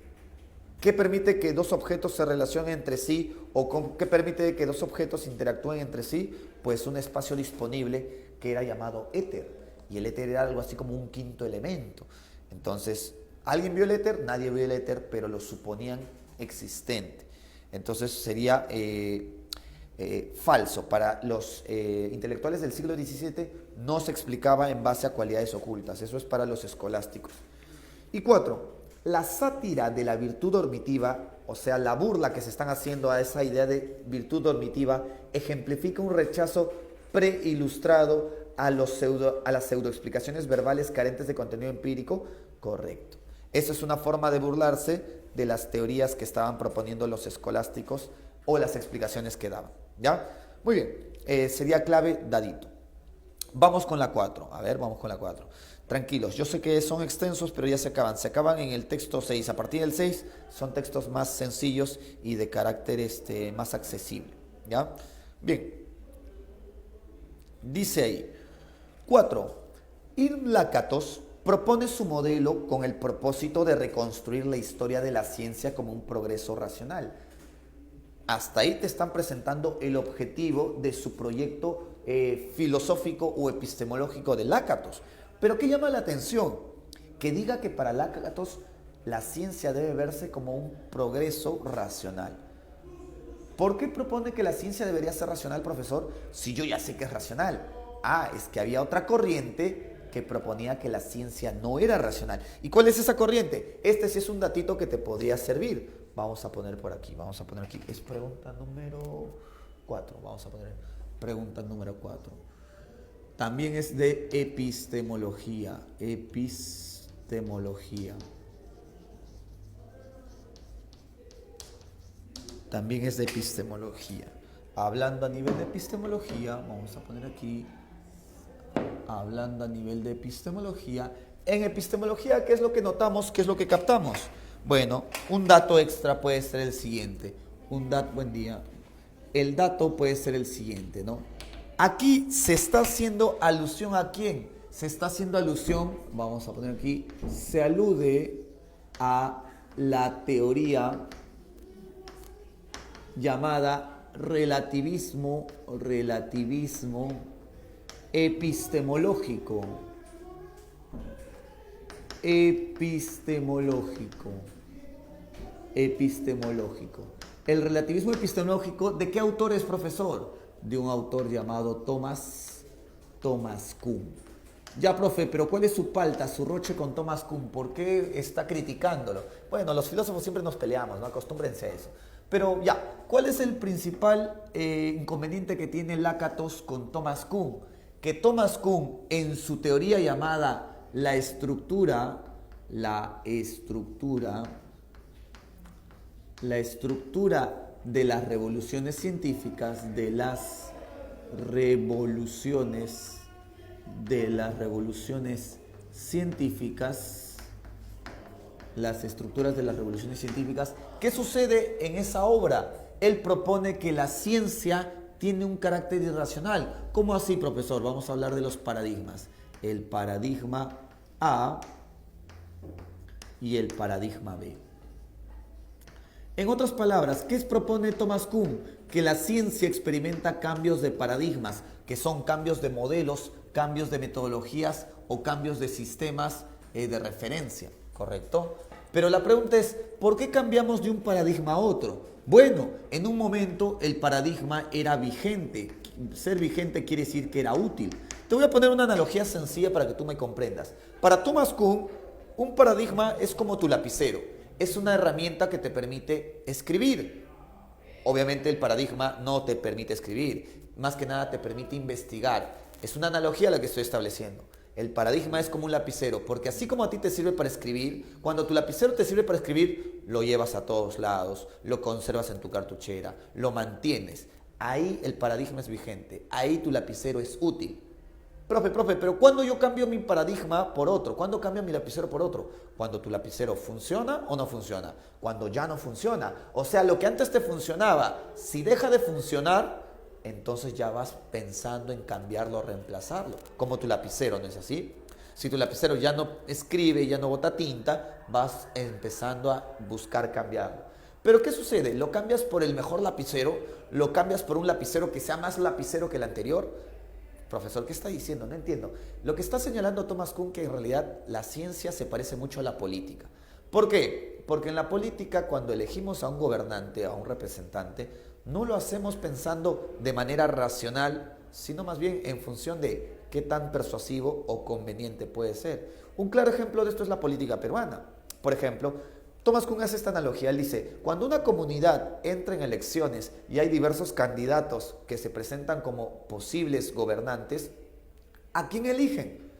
Speaker 1: qué permite que dos objetos se relacionen entre sí o qué permite que dos objetos interactúen entre sí, pues un espacio disponible que era llamado éter. Y el éter era algo así como un quinto elemento. Entonces, ¿alguien vio el éter? Nadie vio el éter, pero lo suponían existente. Entonces sería falso. Para los intelectuales del siglo XVII no se explicaba en base a cualidades ocultas. Eso es para los escolásticos. Y 4. La sátira de la virtud dormitiva, o sea, la burla que se están haciendo a esa idea de virtud dormitiva, ejemplifica un rechazo preilustrado a las pseudoexplicaciones verbales carentes de contenido empírico. Correcto. Esa es una forma de burlarse de las teorías que estaban proponiendo los escolásticos o las explicaciones que daban. ¿Ya? Muy bien. Sería clave dadito. Vamos con la 4. A ver, vamos con la 4. Tranquilos, yo sé que son extensos, pero ya se acaban. Se acaban en el texto 6. A partir del 6 son textos más sencillos y de carácter más accesible. ¿Ya? Bien. Dice ahí. 4. Ibn Lakatos propone su modelo con el propósito de reconstruir la historia de la ciencia como un progreso racional. Hasta ahí te están presentando el objetivo de su proyecto filosófico o epistemológico de Lakatos. Pero ¿qué llama la atención? Que diga que para Lakatos la ciencia debe verse como un progreso racional. ¿Por qué propone que la ciencia debería ser racional, profesor? Si yo ya sé que es racional. Es que había otra corriente que proponía que la ciencia no era racional. ¿Y cuál es esa corriente? Este sí es un datito que te podría servir. Vamos a poner por aquí, Es pregunta número 4. Vamos a poner pregunta número 4. También es de epistemología. También es de epistemología. Hablando a nivel de epistemología, vamos a poner aquí. Hablando a nivel de epistemología. En epistemología, ¿qué es lo que notamos? ¿Qué es lo que captamos? Bueno, un dato extra puede ser el siguiente. Buen día. El dato puede ser el siguiente, ¿no? Aquí se está haciendo alusión ¿a quién? Se está haciendo alusión, vamos a poner aquí, se alude a la teoría llamada relativismo epistemológico. El relativismo epistemológico, ¿de qué autor es, profesor? De un autor llamado Thomas Kuhn. Ya, profe, pero ¿cuál es su palta, su roche con Thomas Kuhn? ¿Por qué está criticándolo? Bueno, los filósofos siempre nos peleamos, ¿no? Acostúmbrense a eso. Pero ya, ¿cuál es el principal inconveniente que tiene Lakatos con Thomas Kuhn? Que Thomas Kuhn, en su teoría llamada la estructura de las revoluciones científicas, las estructuras de las revoluciones científicas. ¿Qué sucede en esa obra? Él propone que la ciencia tiene un carácter irracional. ¿Cómo así, profesor? Vamos a hablar de los paradigmas. El paradigma A y el paradigma B. En otras palabras, ¿qué propone Thomas Kuhn? Que la ciencia experimenta cambios de paradigmas, que son cambios de modelos, cambios de metodologías o cambios de sistemas de referencia, ¿correcto? Pero la pregunta es, ¿por qué cambiamos de un paradigma a otro? Bueno, en un momento el paradigma era vigente. Ser vigente quiere decir que era útil. Te voy a poner una analogía sencilla para que tú me comprendas. Para Thomas Kuhn, un paradigma es como tu lapicero. Es una herramienta que te permite escribir. Obviamente el paradigma no te permite escribir. Más que nada te permite investigar. Es una analogía la que estoy estableciendo. El paradigma es como un lapicero, porque así como a ti te sirve para escribir, cuando tu lapicero te sirve para escribir, lo llevas a todos lados, lo conservas en tu cartuchera, lo mantienes. Ahí el paradigma es vigente, ahí tu lapicero es útil. Profe, pero ¿cuándo yo cambio mi paradigma por otro? ¿Cuándo cambio mi lapicero por otro? Cuando tu lapicero funciona o no funciona. Cuando ya no funciona. O sea, lo que antes te funcionaba, si deja de funcionar, entonces ya vas pensando en cambiarlo o reemplazarlo, como tu lapicero, ¿no es así? Si tu lapicero ya no escribe, ya no bota tinta, vas empezando a buscar cambiarlo. Pero ¿qué sucede? ¿Lo cambias por el mejor lapicero? ¿Lo cambias por un lapicero que sea más lapicero que el anterior? Profesor, ¿qué está diciendo? No entiendo. Lo que está señalando Thomas Kuhn que en realidad la ciencia se parece mucho a la política. ¿Por qué? Porque en la política, cuando elegimos a un gobernante, a un representante, no lo hacemos pensando de manera racional, sino más bien en función de qué tan persuasivo o conveniente puede ser. Un claro ejemplo de esto es la política peruana. Por ejemplo, Thomas Kuhn hace esta analogía. Él dice, cuando una comunidad entra en elecciones y hay diversos candidatos que se presentan como posibles gobernantes, ¿a quién eligen?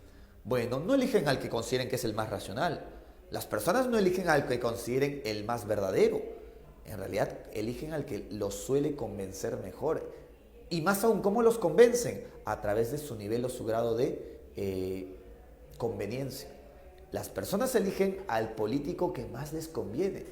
Speaker 1: Bueno, no eligen al que consideren que es el más racional. Las personas no eligen al que consideren el más verdadero. En realidad, eligen al que los suele convencer mejor. Y más aún, ¿cómo los convencen? A través de su nivel o su grado de conveniencia. Las personas eligen al político que más les conviene.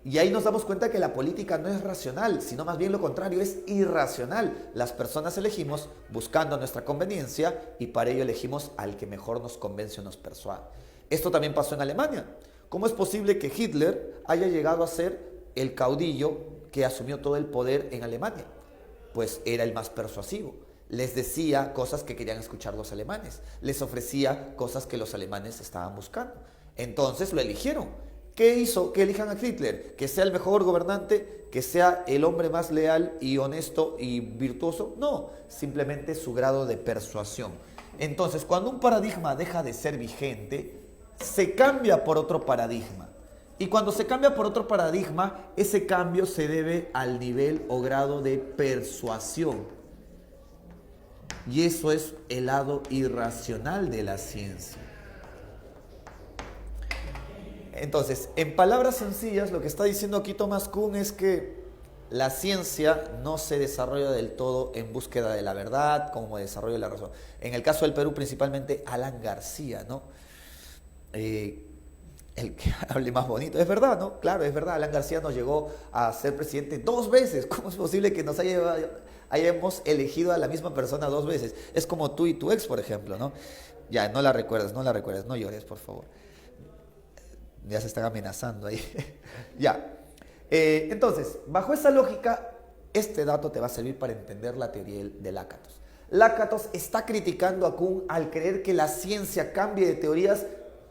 Speaker 1: Y ahí nos damos cuenta que la política no es racional, sino más bien lo contrario, es irracional. Las personas elegimos buscando nuestra conveniencia y para ello elegimos al que mejor nos convence o nos persuade. Esto también pasó en Alemania. ¿Cómo es posible que Hitler haya llegado a ser el caudillo que asumió todo el poder en Alemania? Pues era el más persuasivo. Les decía cosas que querían escuchar los alemanes. Les ofrecía cosas que los alemanes estaban buscando. Entonces lo eligieron. ¿Qué hizo? Que elijan a Hitler. Que sea el mejor gobernante, que sea el hombre más leal y honesto y virtuoso. No, simplemente su grado de persuasión. Entonces, cuando un paradigma deja de ser vigente, se cambia por otro paradigma. Y cuando se cambia por otro paradigma, ese cambio se debe al nivel o grado de persuasión. Y eso es el lado irracional de la ciencia. Entonces, en palabras sencillas, lo que está diciendo aquí Thomas Kuhn es que la ciencia no se desarrolla del todo en búsqueda de la verdad, como desarrollo de la razón. En el caso del Perú, principalmente Alan García, ¿no? El que hable más bonito. Es verdad, ¿no? Claro, es verdad. Alan García nos llegó a ser presidente 2 veces. ¿Cómo es posible que nos hayamos elegido a la misma persona 2 veces? Es como tú y tu ex, por ejemplo, ¿no? Ya, no la recuerdas, no llores, por favor. Ya se están amenazando ahí. Ya. Entonces, bajo esa lógica, este dato te va a servir para entender la teoría de Lakatos. Lakatos está criticando a Kuhn al creer que la ciencia cambie de teorías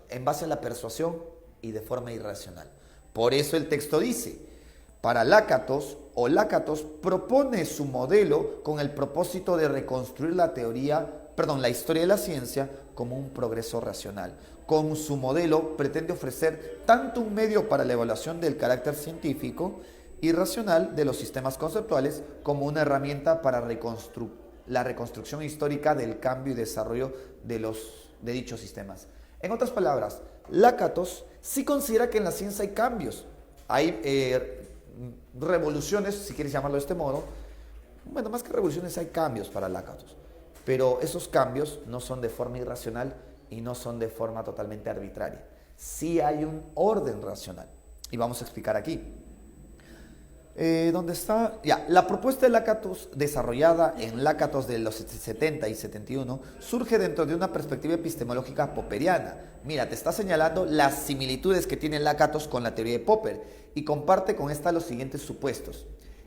Speaker 1: en base a la persuasión y de forma irracional. Por eso el texto dice, para Lakatos propone su modelo con el propósito de reconstruir la historia de la ciencia como un progreso racional. Con su modelo pretende ofrecer tanto un medio para la evaluación del carácter científico y racional de los sistemas conceptuales como una herramienta para la reconstrucción histórica del cambio y desarrollo de dichos sistemas. En otras palabras, Lakatos sí considera que en la ciencia hay cambios, hay revoluciones, si quieres llamarlo de este modo. Bueno, más que revoluciones hay cambios para Lakatos, pero esos cambios no son de forma irracional y no son de forma totalmente arbitraria. Sí hay un orden racional y vamos a explicar aquí. ¿Dónde está? Ya, la propuesta de Lakatos, desarrollada en Lakatos de los 70 y 71, surge dentro de una perspectiva epistemológica popperiana. Mira, te está señalando las similitudes que tiene Lakatos con la teoría de Popper y comparte con esta los siguientes supuestos.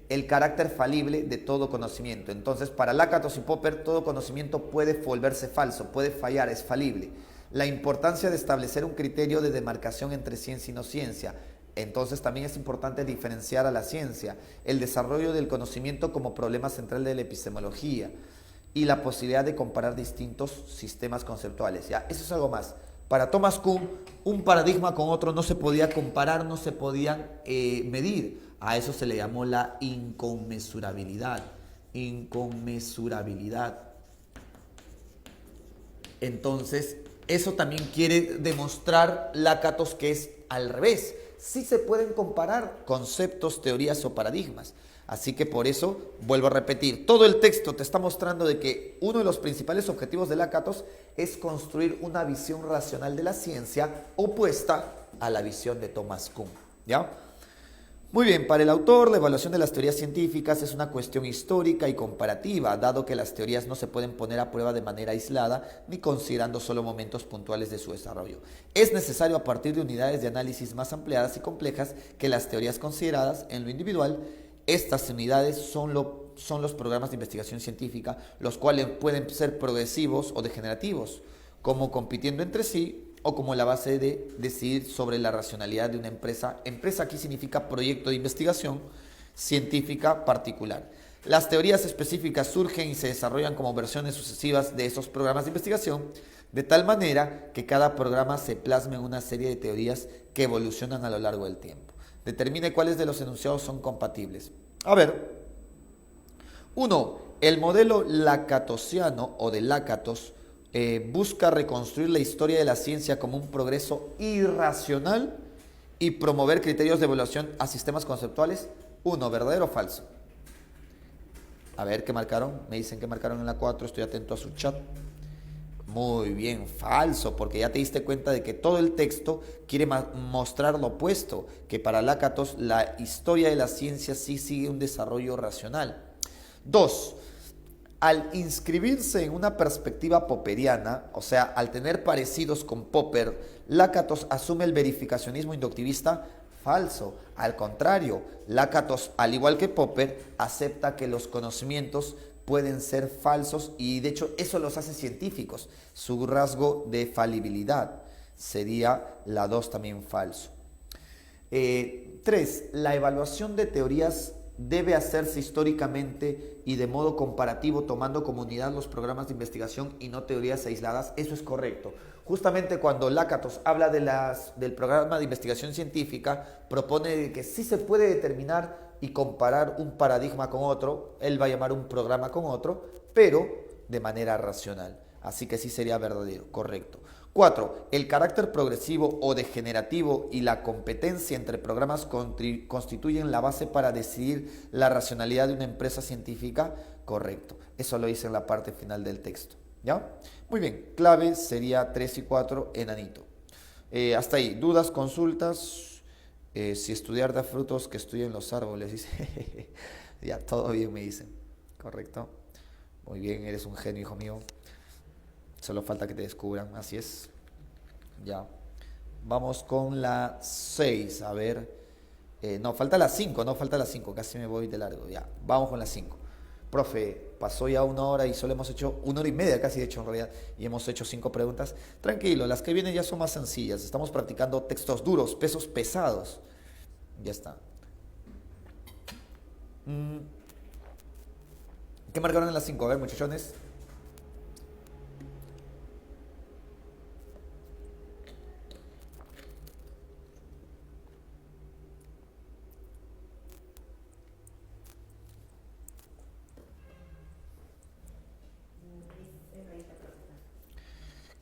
Speaker 1: El carácter falible de todo conocimiento. Entonces, para Lakatos y Popper, todo conocimiento puede volverse falso, puede fallar, es falible. La importancia de establecer un criterio de demarcación entre ciencia y no ciencia. Entonces también es importante diferenciar a la ciencia, el desarrollo del conocimiento como problema central de la epistemología y la posibilidad de comparar distintos sistemas conceptuales. ¿Ya? Eso es algo más. Para Thomas Kuhn, un paradigma con otro no se podía comparar, no se podían medir. A eso se le llamó la inconmensurabilidad. Inconmensurabilidad. Entonces, eso también quiere demostrar Lakatos que es al revés. Sí se pueden comparar conceptos, teorías o paradigmas. Así que por eso, vuelvo a repetir, todo el texto te está mostrando de que uno de los principales objetivos de Lakatos es construir una visión racional de la ciencia opuesta a la visión de Thomas Kuhn. ¿Ya? Muy bien, para el autor, la evaluación de las teorías científicas es una cuestión histórica y comparativa, dado que las teorías no se pueden poner a prueba de manera aislada ni considerando solo momentos puntuales de su desarrollo. Es necesario, a partir de unidades de análisis más ampliadas y complejas que las teorías consideradas en lo individual. Estas unidades son los programas de investigación científica, los cuales pueden ser progresivos o degenerativos, como compitiendo entre sí o como la base de decidir sobre la racionalidad de una empresa. Empresa aquí significa proyecto de investigación científica particular. Las teorías específicas surgen y se desarrollan como versiones sucesivas de esos programas de investigación, de tal manera que cada programa se plasma en una serie de teorías que evolucionan a lo largo del tiempo. Determine cuáles de los enunciados son compatibles. A ver, 1. El modelo lakatosiano o de Lakatos busca reconstruir la historia de la ciencia como un progreso irracional y promover criterios de evaluación a sistemas conceptuales. 1. ¿Verdadero o falso? A ver, ¿qué marcaron? Me dicen que marcaron en la 4, estoy atento a su chat. Muy bien, falso, porque ya te diste cuenta de que todo el texto quiere mostrar lo opuesto, que para Lakatos la historia de la ciencia sí sigue un desarrollo racional. 2. Al inscribirse en una perspectiva popperiana, o sea, al tener parecidos con Popper, Lakatos asume el verificacionismo inductivista. Falso. Al contrario, Lakatos, al igual que Popper, acepta que los conocimientos pueden ser falsos y de hecho eso los hace científicos. Su rasgo de falibilidad sería la 2 también falso. 3. La evaluación de teorías debe hacerse históricamente y de modo comparativo, tomando como unidad los programas de investigación y no teorías aisladas. Eso es correcto. Justamente cuando Lakatos habla del programa de investigación científica, propone que sí se puede determinar y comparar un paradigma con otro, él va a llamar un programa con otro, pero de manera racional. Así que sí sería verdadero, correcto. 4. El carácter progresivo o degenerativo y la competencia entre programas constituyen la base para decidir la racionalidad de una empresa científica, correcto. Eso lo dice en la parte final del texto. ¿Ya? Muy bien, clave sería 3 y 4, enanito. Hasta ahí, dudas, consultas. Si estudiar da frutos, que estudien los árboles, dice. Ya, todo bien, me dicen. Correcto. Muy bien, eres un genio, hijo mío. Solo falta que te descubran, así es. Ya. Vamos con la 6, a ver. No, falta la 5, casi me voy de largo. Ya, vamos con la 5. Profe, pasó ya 1 hora y solo hemos hecho 1 hora y media casi, de hecho, en realidad, y hemos hecho 5 preguntas. Tranquilo, las que vienen ya son más sencillas. Estamos practicando textos duros, pesos pesados. Ya está. ¿Qué marcaron en las 5? A ver, muchachones.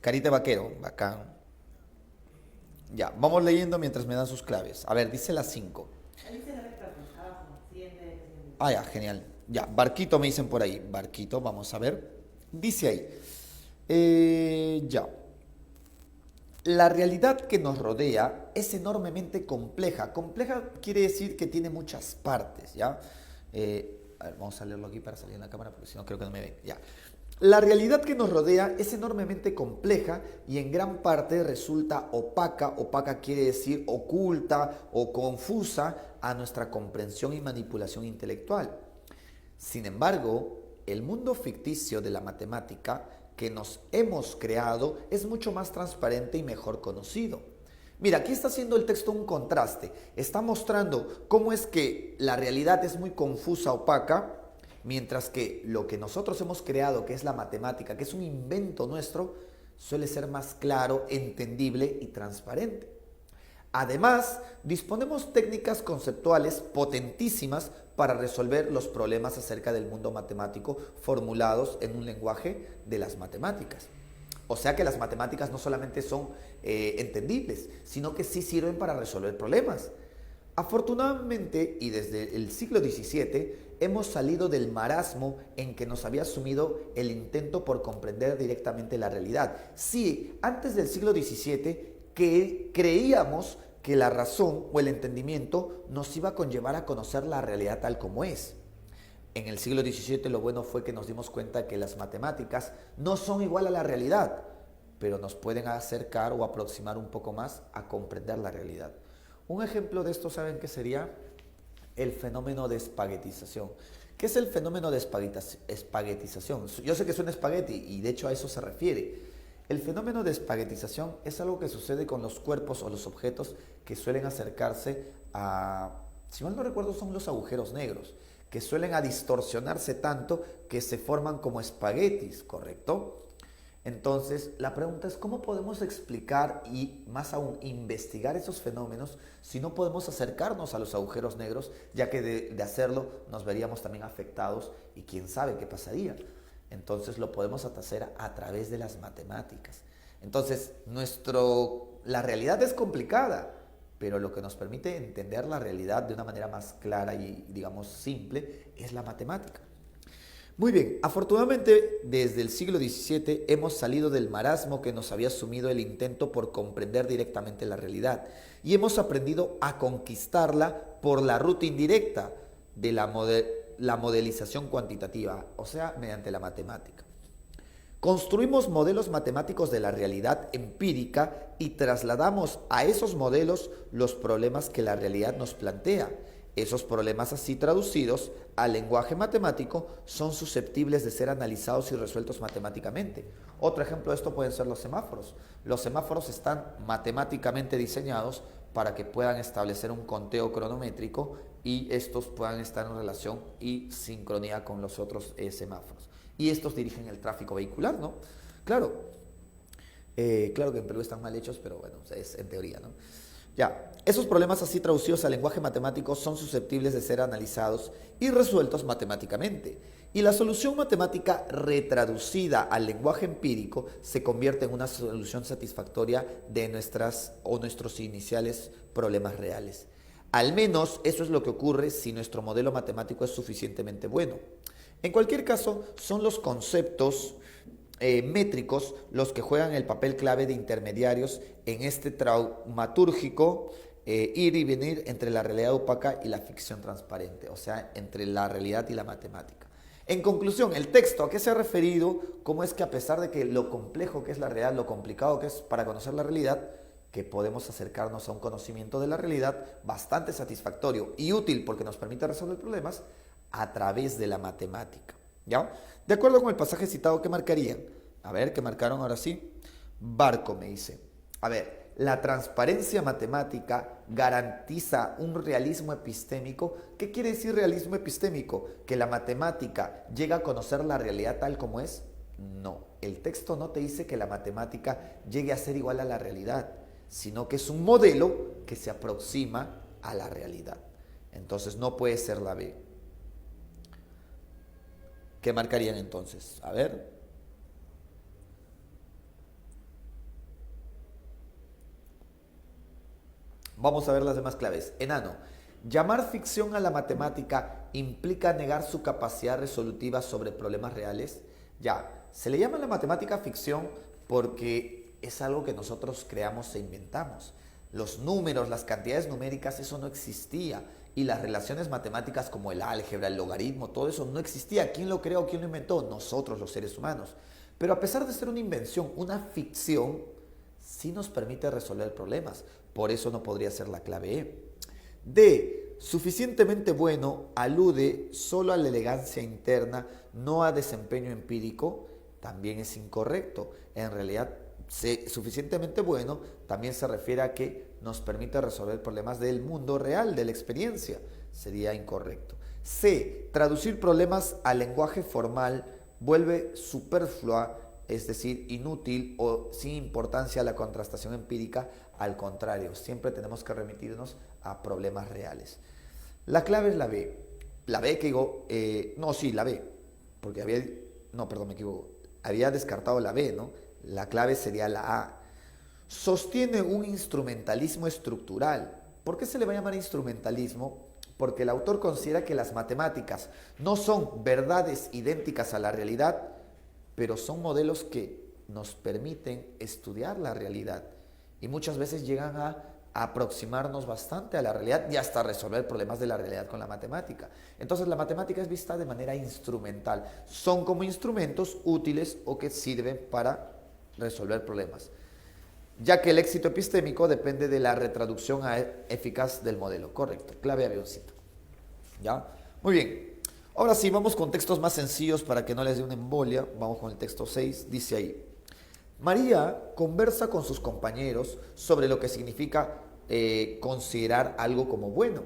Speaker 1: Carita vaquero, bacán. Ya, vamos leyendo mientras me dan sus claves. A ver, dice la 5. Ah, ya, genial. Ya, barquito me dicen por ahí. Barquito, vamos a ver. Dice ahí. Ya. La realidad que nos rodea es enormemente compleja. Compleja quiere decir que tiene muchas partes, ¿ya? A ver, vamos a leerlo aquí para salir en la cámara, porque si no creo que no me ven. Ya. La realidad que nos rodea es enormemente compleja y en gran parte resulta opaca. Opaca quiere decir oculta o confusa a nuestra comprensión y manipulación intelectual. Sin embargo, el mundo ficticio de la matemática que nos hemos creado es mucho más transparente y mejor conocido. Mira, aquí está haciendo el texto un contraste. Está mostrando cómo es que la realidad es muy confusa, opaca, mientras que lo que nosotros hemos creado, que es la matemática, que es un invento nuestro, suele ser más claro, entendible y transparente. Además, disponemos técnicas conceptuales potentísimas para resolver los problemas acerca del mundo matemático formulados en un lenguaje de las matemáticas. O sea que las matemáticas no solamente son entendibles, sino que sí sirven para resolver problemas. Afortunadamente, y desde el siglo XVII, hemos salido del marasmo en que nos había sumido el intento por comprender directamente la realidad. Sí, antes del siglo XVII que creíamos que la razón o el entendimiento nos iba a conllevar a conocer la realidad tal como es. En el siglo XVII lo bueno fue que nos dimos cuenta que las matemáticas no son igual a la realidad, pero nos pueden acercar o aproximar un poco más a comprender la realidad. Un ejemplo de esto, ¿saben qué sería? El fenómeno de espaguetización. ¿Qué es el fenómeno de espaguetización? Yo sé que suena espagueti y de hecho a eso se refiere. El fenómeno de espaguetización es algo que sucede con los cuerpos o los objetos que suelen acercarse a, si mal no recuerdo, son los agujeros negros, que suelen a distorsionarse tanto que se forman como espaguetis, ¿correcto? Entonces, la pregunta es, ¿cómo podemos explicar y, más aún, investigar esos fenómenos si no podemos acercarnos a los agujeros negros, ya que de hacerlo nos veríamos también afectados y quién sabe qué pasaría? Entonces, lo podemos hacer a través de las matemáticas. Entonces, la realidad es complicada, pero lo que nos permite entender la realidad de una manera más clara y, digamos, simple, es la matemática. Muy bien, afortunadamente desde el siglo XVII hemos salido del marasmo que nos había sumido el intento por comprender directamente la realidad y hemos aprendido a conquistarla por la ruta indirecta de la modelización cuantitativa, o sea, mediante la matemática. Construimos modelos matemáticos de la realidad empírica y trasladamos a esos modelos los problemas que la realidad nos plantea. Esos problemas así traducidos al lenguaje matemático son susceptibles de ser analizados y resueltos matemáticamente. Otro ejemplo de esto pueden ser los semáforos. Los semáforos están matemáticamente diseñados para que puedan establecer un conteo cronométrico y estos puedan estar en relación y sincronía con los otros semáforos. Y estos dirigen el tráfico vehicular, ¿no? Claro, claro que en Perú están mal hechos, pero bueno, es en teoría, ¿no? Ya, esos problemas así traducidos al lenguaje matemático son susceptibles de ser analizados y resueltos matemáticamente. Y la solución matemática retraducida al lenguaje empírico se convierte en una solución satisfactoria de nuestros iniciales problemas reales. Al menos eso es lo que ocurre si nuestro modelo matemático es suficientemente bueno. En cualquier caso, son los conceptos métricos los que juegan el papel clave de intermediarios en este traumatúrgico ir y venir entre la realidad opaca y la ficción transparente, o sea, entre la realidad y la matemática. En conclusión, el texto, ¿a qué se ha referido? ¿Cómo es que a pesar de que lo complejo que es la realidad, lo complicado que es para conocer la realidad, que podemos acercarnos a un conocimiento de la realidad bastante satisfactorio y útil porque nos permite resolver problemas a través de la matemática? ¿Ya? De acuerdo con el pasaje citado, ¿qué marcarían? A ver, ¿qué marcaron ahora sí? Barco me dice. A ver, la transparencia matemática garantiza un realismo epistémico. ¿Qué quiere decir realismo epistémico? ¿Que la matemática llega a conocer la realidad tal como es? No, el texto no te dice que la matemática llegue a ser igual a la realidad, sino que es un modelo que se aproxima a la realidad. Entonces no puede ser la B. ¿Qué marcarían entonces? A ver. Vamos a ver las demás claves. Enano. Llamar ficción a la matemática implica negar su capacidad resolutiva sobre problemas reales. Ya, se le llama a la matemática ficción porque es algo que nosotros creamos e inventamos. Los números, las cantidades numéricas, eso no existía. Y las relaciones matemáticas como el álgebra, el logaritmo, todo eso no existía. ¿Quién lo creó? ¿Quién lo inventó? Nosotros, los seres humanos. Pero a pesar de ser una invención, una ficción, sí nos permite resolver problemas. Por eso no podría ser la clave E. D. Suficientemente bueno alude solo a la elegancia interna, no a desempeño empírico. También es incorrecto. En realidad suficientemente bueno también se refiere a que nos permite resolver problemas del mundo real, de la experiencia. Sería incorrecto. C. Traducir problemas al lenguaje formal vuelve superflua, es decir, inútil o sin importancia a la contrastación empírica. Al contrario, siempre tenemos que remitirnos a problemas reales. La clave es la B. La B que digo, la B, porque me equivoco. Había descartado la B, ¿no? La clave sería la A. Sostiene un instrumentalismo estructural. ¿Por qué se le va a llamar instrumentalismo? Porque el autor considera que las matemáticas no son verdades idénticas a la realidad, pero son modelos que nos permiten estudiar la realidad. Y muchas veces llegan a aproximarnos bastante a la realidad y hasta resolver problemas de la realidad con la matemática. Entonces la matemática es vista de manera instrumental. Son como instrumentos útiles o que sirven para resolver problemas, ya que el éxito epistémico depende de la retraducción eficaz del modelo. Correcto, clave avioncito. ¿Ya? Muy bien. Ahora sí, vamos con textos más sencillos para que no les dé una embolia. Vamos con el texto 6. Dice ahí: María conversa con sus compañeros sobre lo que significa considerar algo como bueno.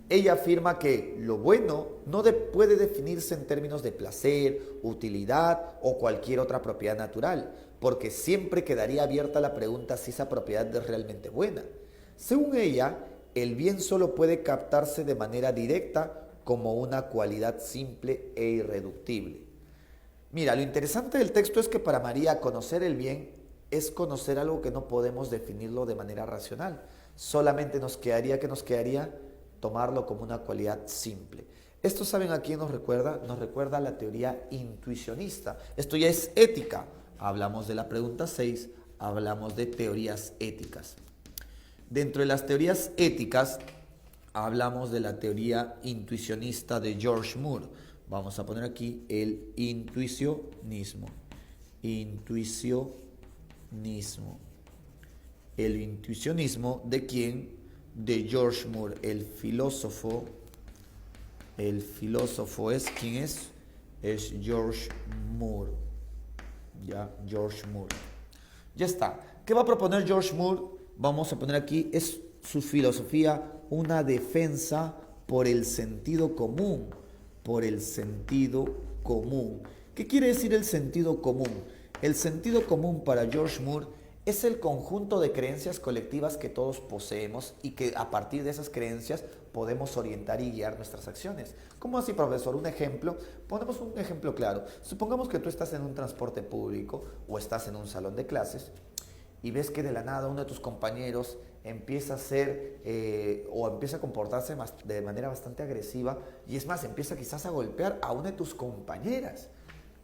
Speaker 1: Ella afirma que lo bueno no puede definirse en términos de placer, utilidad o cualquier otra propiedad natural, porque siempre quedaría abierta la pregunta si esa propiedad es realmente buena. Según ella, el bien solo puede captarse de manera directa como una cualidad simple e irreductible. Mira, lo interesante del texto es que para María conocer el bien es conocer algo que no podemos definirlo de manera racional. Solamente nos quedaría tomarlo como una cualidad simple. Esto, ¿saben a quién nos recuerda? Nos recuerda a la teoría intuicionista. Esto ya es ética. Hablamos de la pregunta 6, hablamos de teorías éticas. Dentro de las teorías éticas, hablamos de la teoría intuicionista de George Moore. Vamos a poner aquí el intuicionismo. Intuicionismo. El intuicionismo, ¿de quién? De George Moore, el filósofo. El filósofo es, ¿quién es? Es George Moore. Ya, George Moore. Ya está. ¿Qué va a proponer George Moore? Vamos a poner aquí, es su filosofía, una defensa por el sentido común. Por el sentido común. ¿Qué quiere decir el sentido común? El sentido común para George Moore es el conjunto de creencias colectivas que todos poseemos y que a partir de esas creencias podemos orientar y guiar nuestras acciones. ¿Cómo así, profesor? Un ejemplo. Ponemos un ejemplo claro. Supongamos que tú estás en un transporte público o estás en un salón de clases y ves que de la nada uno de tus compañeros empieza a ser o empieza a comportarse de manera bastante agresiva y es más, empieza quizás a golpear a una de tus compañeras.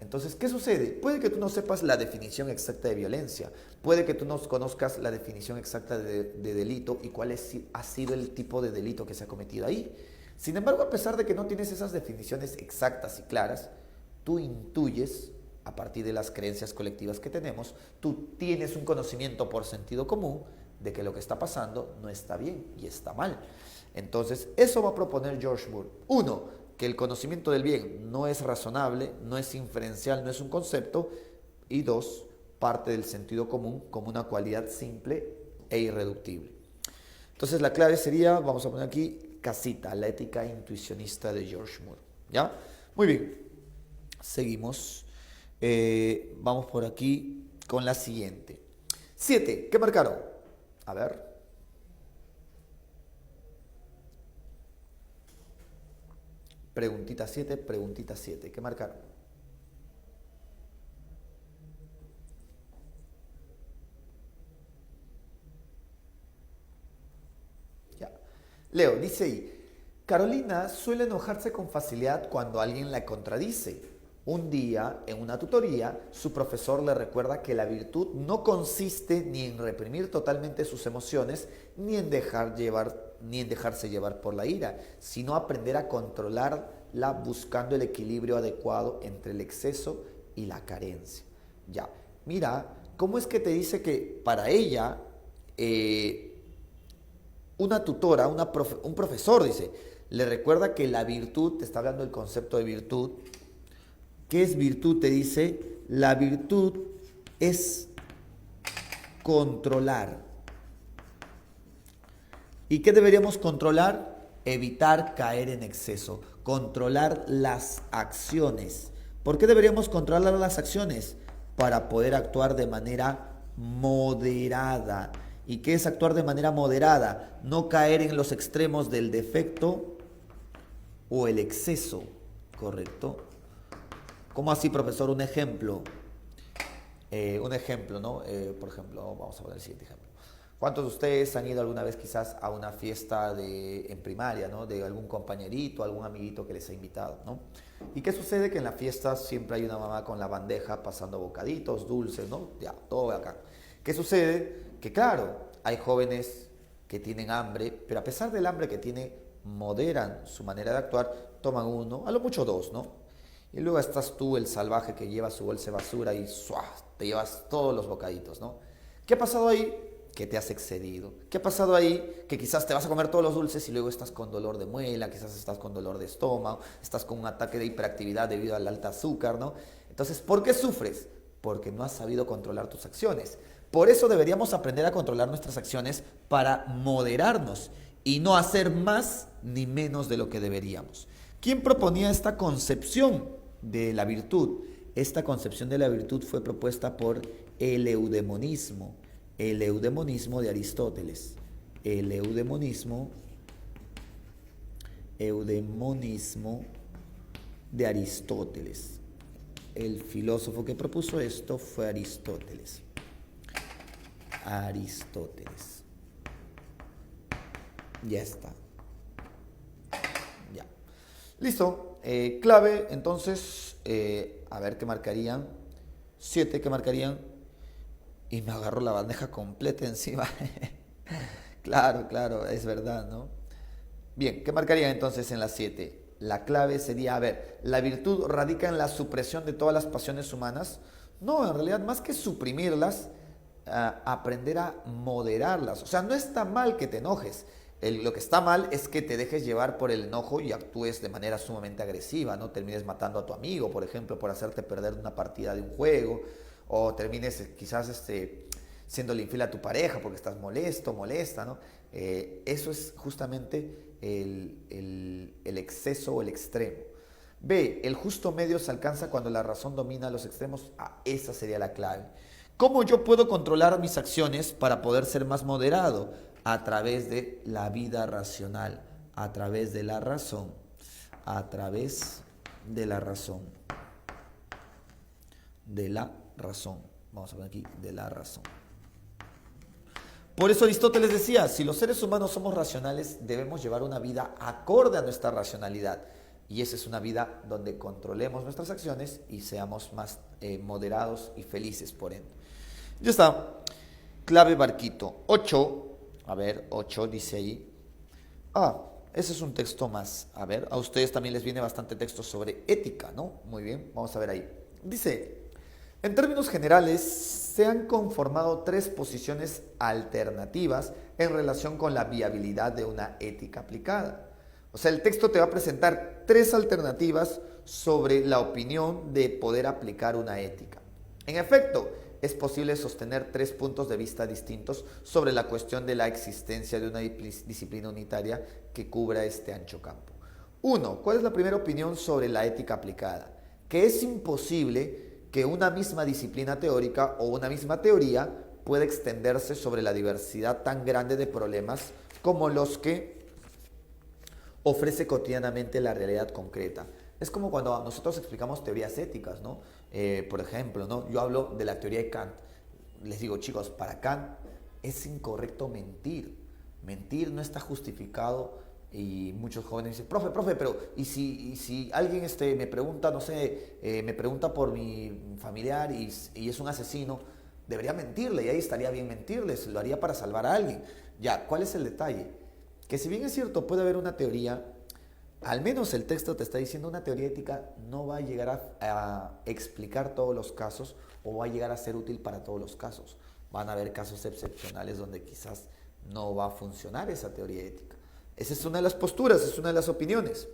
Speaker 1: Entonces, ¿qué sucede? Puede que tú no sepas la definición exacta de violencia, puede que tú no conozcas la definición exacta de delito y cuál ha sido el tipo de delito que se ha cometido ahí. Sin embargo, a pesar de que no tienes esas definiciones exactas y claras, tú intuyes, a partir de las creencias colectivas que tenemos, tú tienes un conocimiento por sentido común de que lo que está pasando no está bien y está mal. Entonces, eso va a proponer George Moore. 1, que el conocimiento del bien no es razonable, no es inferencial, no es un concepto. Y 2, parte del sentido común como una cualidad simple e irreductible. Entonces, la clave sería, vamos a poner aquí, casita, la ética intuicionista de George Moore. ¿Ya? Muy bien. Seguimos. Vamos por aquí con la siguiente. 7, ¿qué marcaron? A ver. Preguntita 7, ¿qué marcaron? Ya. Leo, dice ahí, Carolina suele enojarse con facilidad cuando alguien la contradice. Un día, en una tutoría, su profesor le recuerda que la virtud no consiste ni en reprimir totalmente sus emociones, ni en dejarse llevar por la ira, sino aprender a controlarla buscando el equilibrio adecuado entre el exceso y la carencia. Ya, mira, ¿cómo es que te dice que para ella, una tutora, un profesor, dice, le recuerda que la virtud, te está hablando del concepto de virtud. ¿Qué es virtud? Te dice, la virtud es controlar. ¿Y qué deberíamos controlar? Evitar caer en exceso. Controlar las acciones. ¿Por qué deberíamos controlar las acciones? Para poder actuar de manera moderada. ¿Y qué es actuar de manera moderada? No caer en los extremos del defecto o el exceso, ¿correcto? ¿Cómo así, profesor? Un ejemplo, ¿no? Por ejemplo, vamos a poner el siguiente ejemplo. ¿Cuántos de ustedes han ido alguna vez quizás a una fiesta en primaria, ¿no? De algún compañerito, algún amiguito que les ha invitado, ¿no? ¿Y qué sucede? Que en la fiesta siempre hay una mamá con la bandeja pasando bocaditos, dulces, ¿no? Ya, todo acá. ¿Qué sucede? Que claro, hay jóvenes que tienen hambre, pero a pesar del hambre que tienen, moderan su manera de actuar, toman uno, a lo mucho dos, ¿no? Y luego estás tú, el salvaje que lleva su bolsa de basura y ¡suah!, te llevas todos los bocaditos, ¿no? ¿Qué ha pasado ahí? Que te has excedido. ¿Qué ha pasado ahí? Que quizás te vas a comer todos los dulces y luego estás con dolor de muela, quizás estás con dolor de estómago, estás con un ataque de hiperactividad debido al alto azúcar, ¿no? Entonces, ¿por qué sufres? Porque no has sabido controlar tus acciones. Por eso deberíamos aprender a controlar nuestras acciones para moderarnos y no hacer más ni menos de lo que deberíamos. ¿Quién proponía esta concepción de la virtud? Esta concepción de la virtud fue propuesta por el eudemonismo de Aristóteles. El eudemonismo de Aristóteles. El filósofo que propuso esto fue Aristóteles. Ya está. Ya. Listo. Clave, entonces, a ver qué marcarían. 7, ¿qué marcarían? Y me agarró la bandeja completa encima. Claro, es verdad, ¿no? Bien, ¿qué marcarían entonces en las 7? La clave sería, a ver, ¿la virtud radica en la supresión de todas las pasiones humanas? No, en realidad, más que suprimirlas, aprender a moderarlas. O sea, no está mal que te enojes. Lo que está mal es que te dejes llevar por el enojo y actúes de manera sumamente agresiva, ¿no? Termines matando a tu amigo, por ejemplo, por hacerte perder una partida de un juego, o termines quizás siéndole infiel a tu pareja porque estás molesta, ¿no? Eso es justamente el exceso o el extremo. B, el justo medio se alcanza cuando la razón domina los extremos. Esa sería la clave. ¿Cómo yo puedo controlar mis acciones para poder ser más moderado? A través de la vida racional, a través de la razón, Vamos a ver aquí, de la razón. Por eso Aristóteles decía, si los seres humanos somos racionales, debemos llevar una vida acorde a nuestra racionalidad. Y esa es una vida donde controlemos nuestras acciones y seamos más moderados y felices por ende. Ya está. Clave barquito. 8. A ver, 8 dice ahí. Ese es un texto más. A ver, a ustedes también les viene bastante texto sobre ética, ¿no? Muy bien, vamos a ver ahí. Dice, en términos generales, se han conformado 3 posiciones alternativas en relación con la viabilidad de una ética aplicada. O sea, el texto te va a presentar 3 alternativas sobre la opinión de poder aplicar una ética. En efecto, es posible sostener 3 puntos de vista distintos sobre la cuestión de la existencia de una disciplina unitaria que cubra este ancho campo. 1. ¿Cuál es la primera opinión sobre la ética aplicada? Que es imposible que una misma disciplina teórica o una misma teoría pueda extenderse sobre la diversidad tan grande de problemas como los que ofrece cotidianamente la realidad concreta. Es como cuando nosotros explicamos teorías éticas, ¿no? Por ejemplo, ¿no? Yo hablo de la teoría de Kant. Les digo, chicos, para Kant es incorrecto mentir. Mentir no está justificado y muchos jóvenes dicen, profe, pero ¿y si alguien me pregunta, no sé, me pregunta por mi familiar y es un asesino? Debería mentirle y ahí estaría bien mentirles, lo haría para salvar a alguien. Ya, ¿cuál es el detalle? Que si bien es cierto, puede haber una teoría, al menos el texto te está diciendo una teoría ética no va a llegar a explicar todos los casos o va a llegar a ser útil para todos los casos. Van a haber casos excepcionales donde quizás no va a funcionar esa teoría ética. Esa es una de las posturas, es una de las opiniones.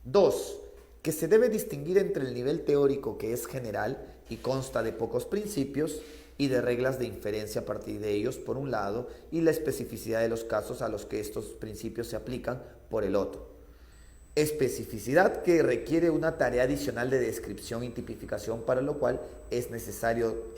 Speaker 1: 2, que se debe distinguir entre el nivel teórico que es general y consta de pocos principios y de reglas de inferencia a partir de ellos, por un lado, y la especificidad de los casos a los que estos principios se aplican, por el otro. Especificidad que requiere una tarea adicional de descripción y tipificación, para lo cual es necesario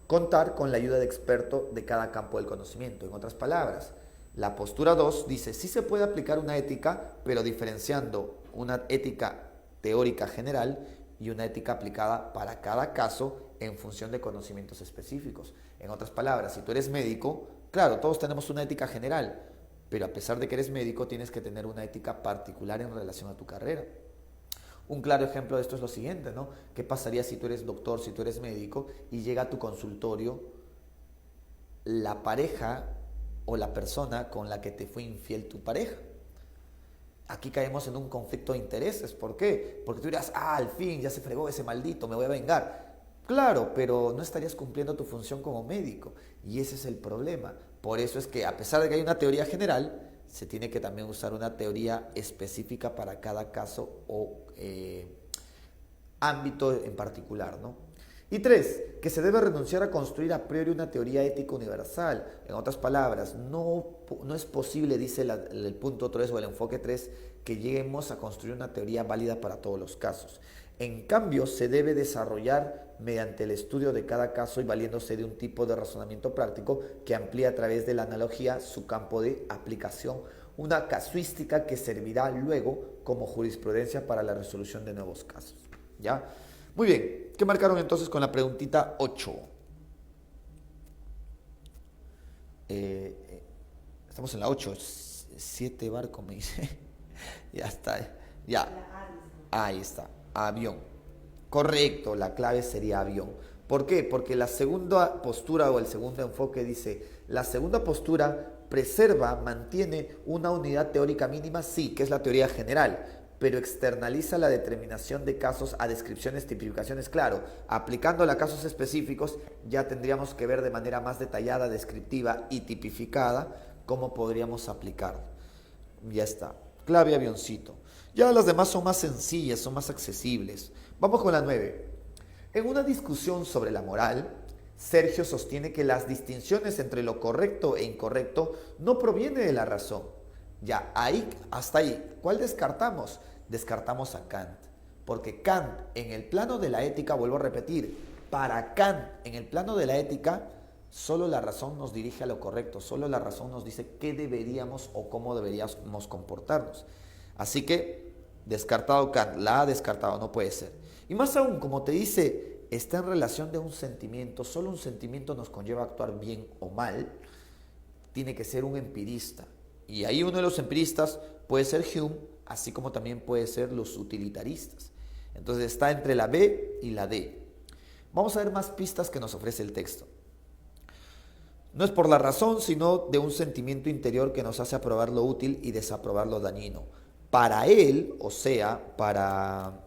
Speaker 1: contar con la ayuda de experto de cada campo del conocimiento. En otras palabras, la postura 2 dice, sí se puede aplicar una ética, pero diferenciando una ética teórica general y una ética aplicada para cada caso en función de conocimientos específicos. En otras palabras, si tú eres médico, claro, todos tenemos una ética general, pero a pesar de que eres médico, tienes que tener una ética particular en relación a tu carrera. Un claro ejemplo de esto es lo siguiente, ¿no? ¿Qué pasaría si tú eres doctor, si tú eres médico y llega a tu consultorio la pareja o la persona con la que te fue infiel tu pareja? Aquí caemos en un conflicto de intereses. ¿Por qué? Porque tú dirás, al fin, ya se fregó ese maldito, me voy a vengar. Claro, pero no estarías cumpliendo tu función como médico. Y ese es el problema. Por eso es que, a pesar de que hay una teoría general, se tiene que también usar una teoría específica para cada caso o ámbito en particular, ¿no? Y 3, que se debe renunciar a construir a priori una teoría ética universal. En otras palabras, no es posible, dice el punto 3 o el enfoque 3, que lleguemos a construir una teoría válida para todos los casos. En cambio, se debe desarrollar mediante el estudio de cada caso y valiéndose de un tipo de razonamiento práctico que amplía a través de la analogía su campo de aplicación, una casuística que servirá luego como jurisprudencia para la resolución de nuevos casos. ¿Ya? Muy bien, ¿qué marcaron entonces con la preguntita 8? Estamos en la 8, 7 barcos me dice. Ya está, ya. Ahí está, avión. Correcto, la clave sería avión. ¿Por qué? Porque la segunda postura o el segundo enfoque dice, la segunda postura preserva, mantiene una unidad teórica mínima, sí, que es la teoría general, pero externaliza la determinación de casos a descripciones, tipificaciones. Claro, aplicándola a casos específicos ya tendríamos que ver de manera más detallada, descriptiva y tipificada cómo podríamos aplicarlo. Ya está, clave avioncito. Ya las demás son más sencillas, son más accesibles. Vamos con la 9. En una discusión sobre la moral, Sergio sostiene que las distinciones entre lo correcto e incorrecto no provienen de la razón. Ya, ahí, hasta ahí. ¿Cuál descartamos? Descartamos a Kant. Porque Kant, en el plano de la ética, vuelvo a repetir, para Kant, en el plano de la ética, solo la razón nos dirige a lo correcto, solo la razón nos dice qué deberíamos o cómo deberíamos comportarnos. Así que, descartado Kant, la ha descartado, no puede ser. Y más aún, como te dice, está en relación de un sentimiento, solo un sentimiento nos conlleva a actuar bien o mal, tiene que ser un empirista. Y ahí uno de los empiristas puede ser Hume, así como también puede ser los utilitaristas. Entonces está entre la B y la D. Vamos a ver más pistas que nos ofrece el texto. No es por la razón, sino de un sentimiento interior que nos hace aprobar lo útil y desaprobar lo dañino. Para él, o sea, para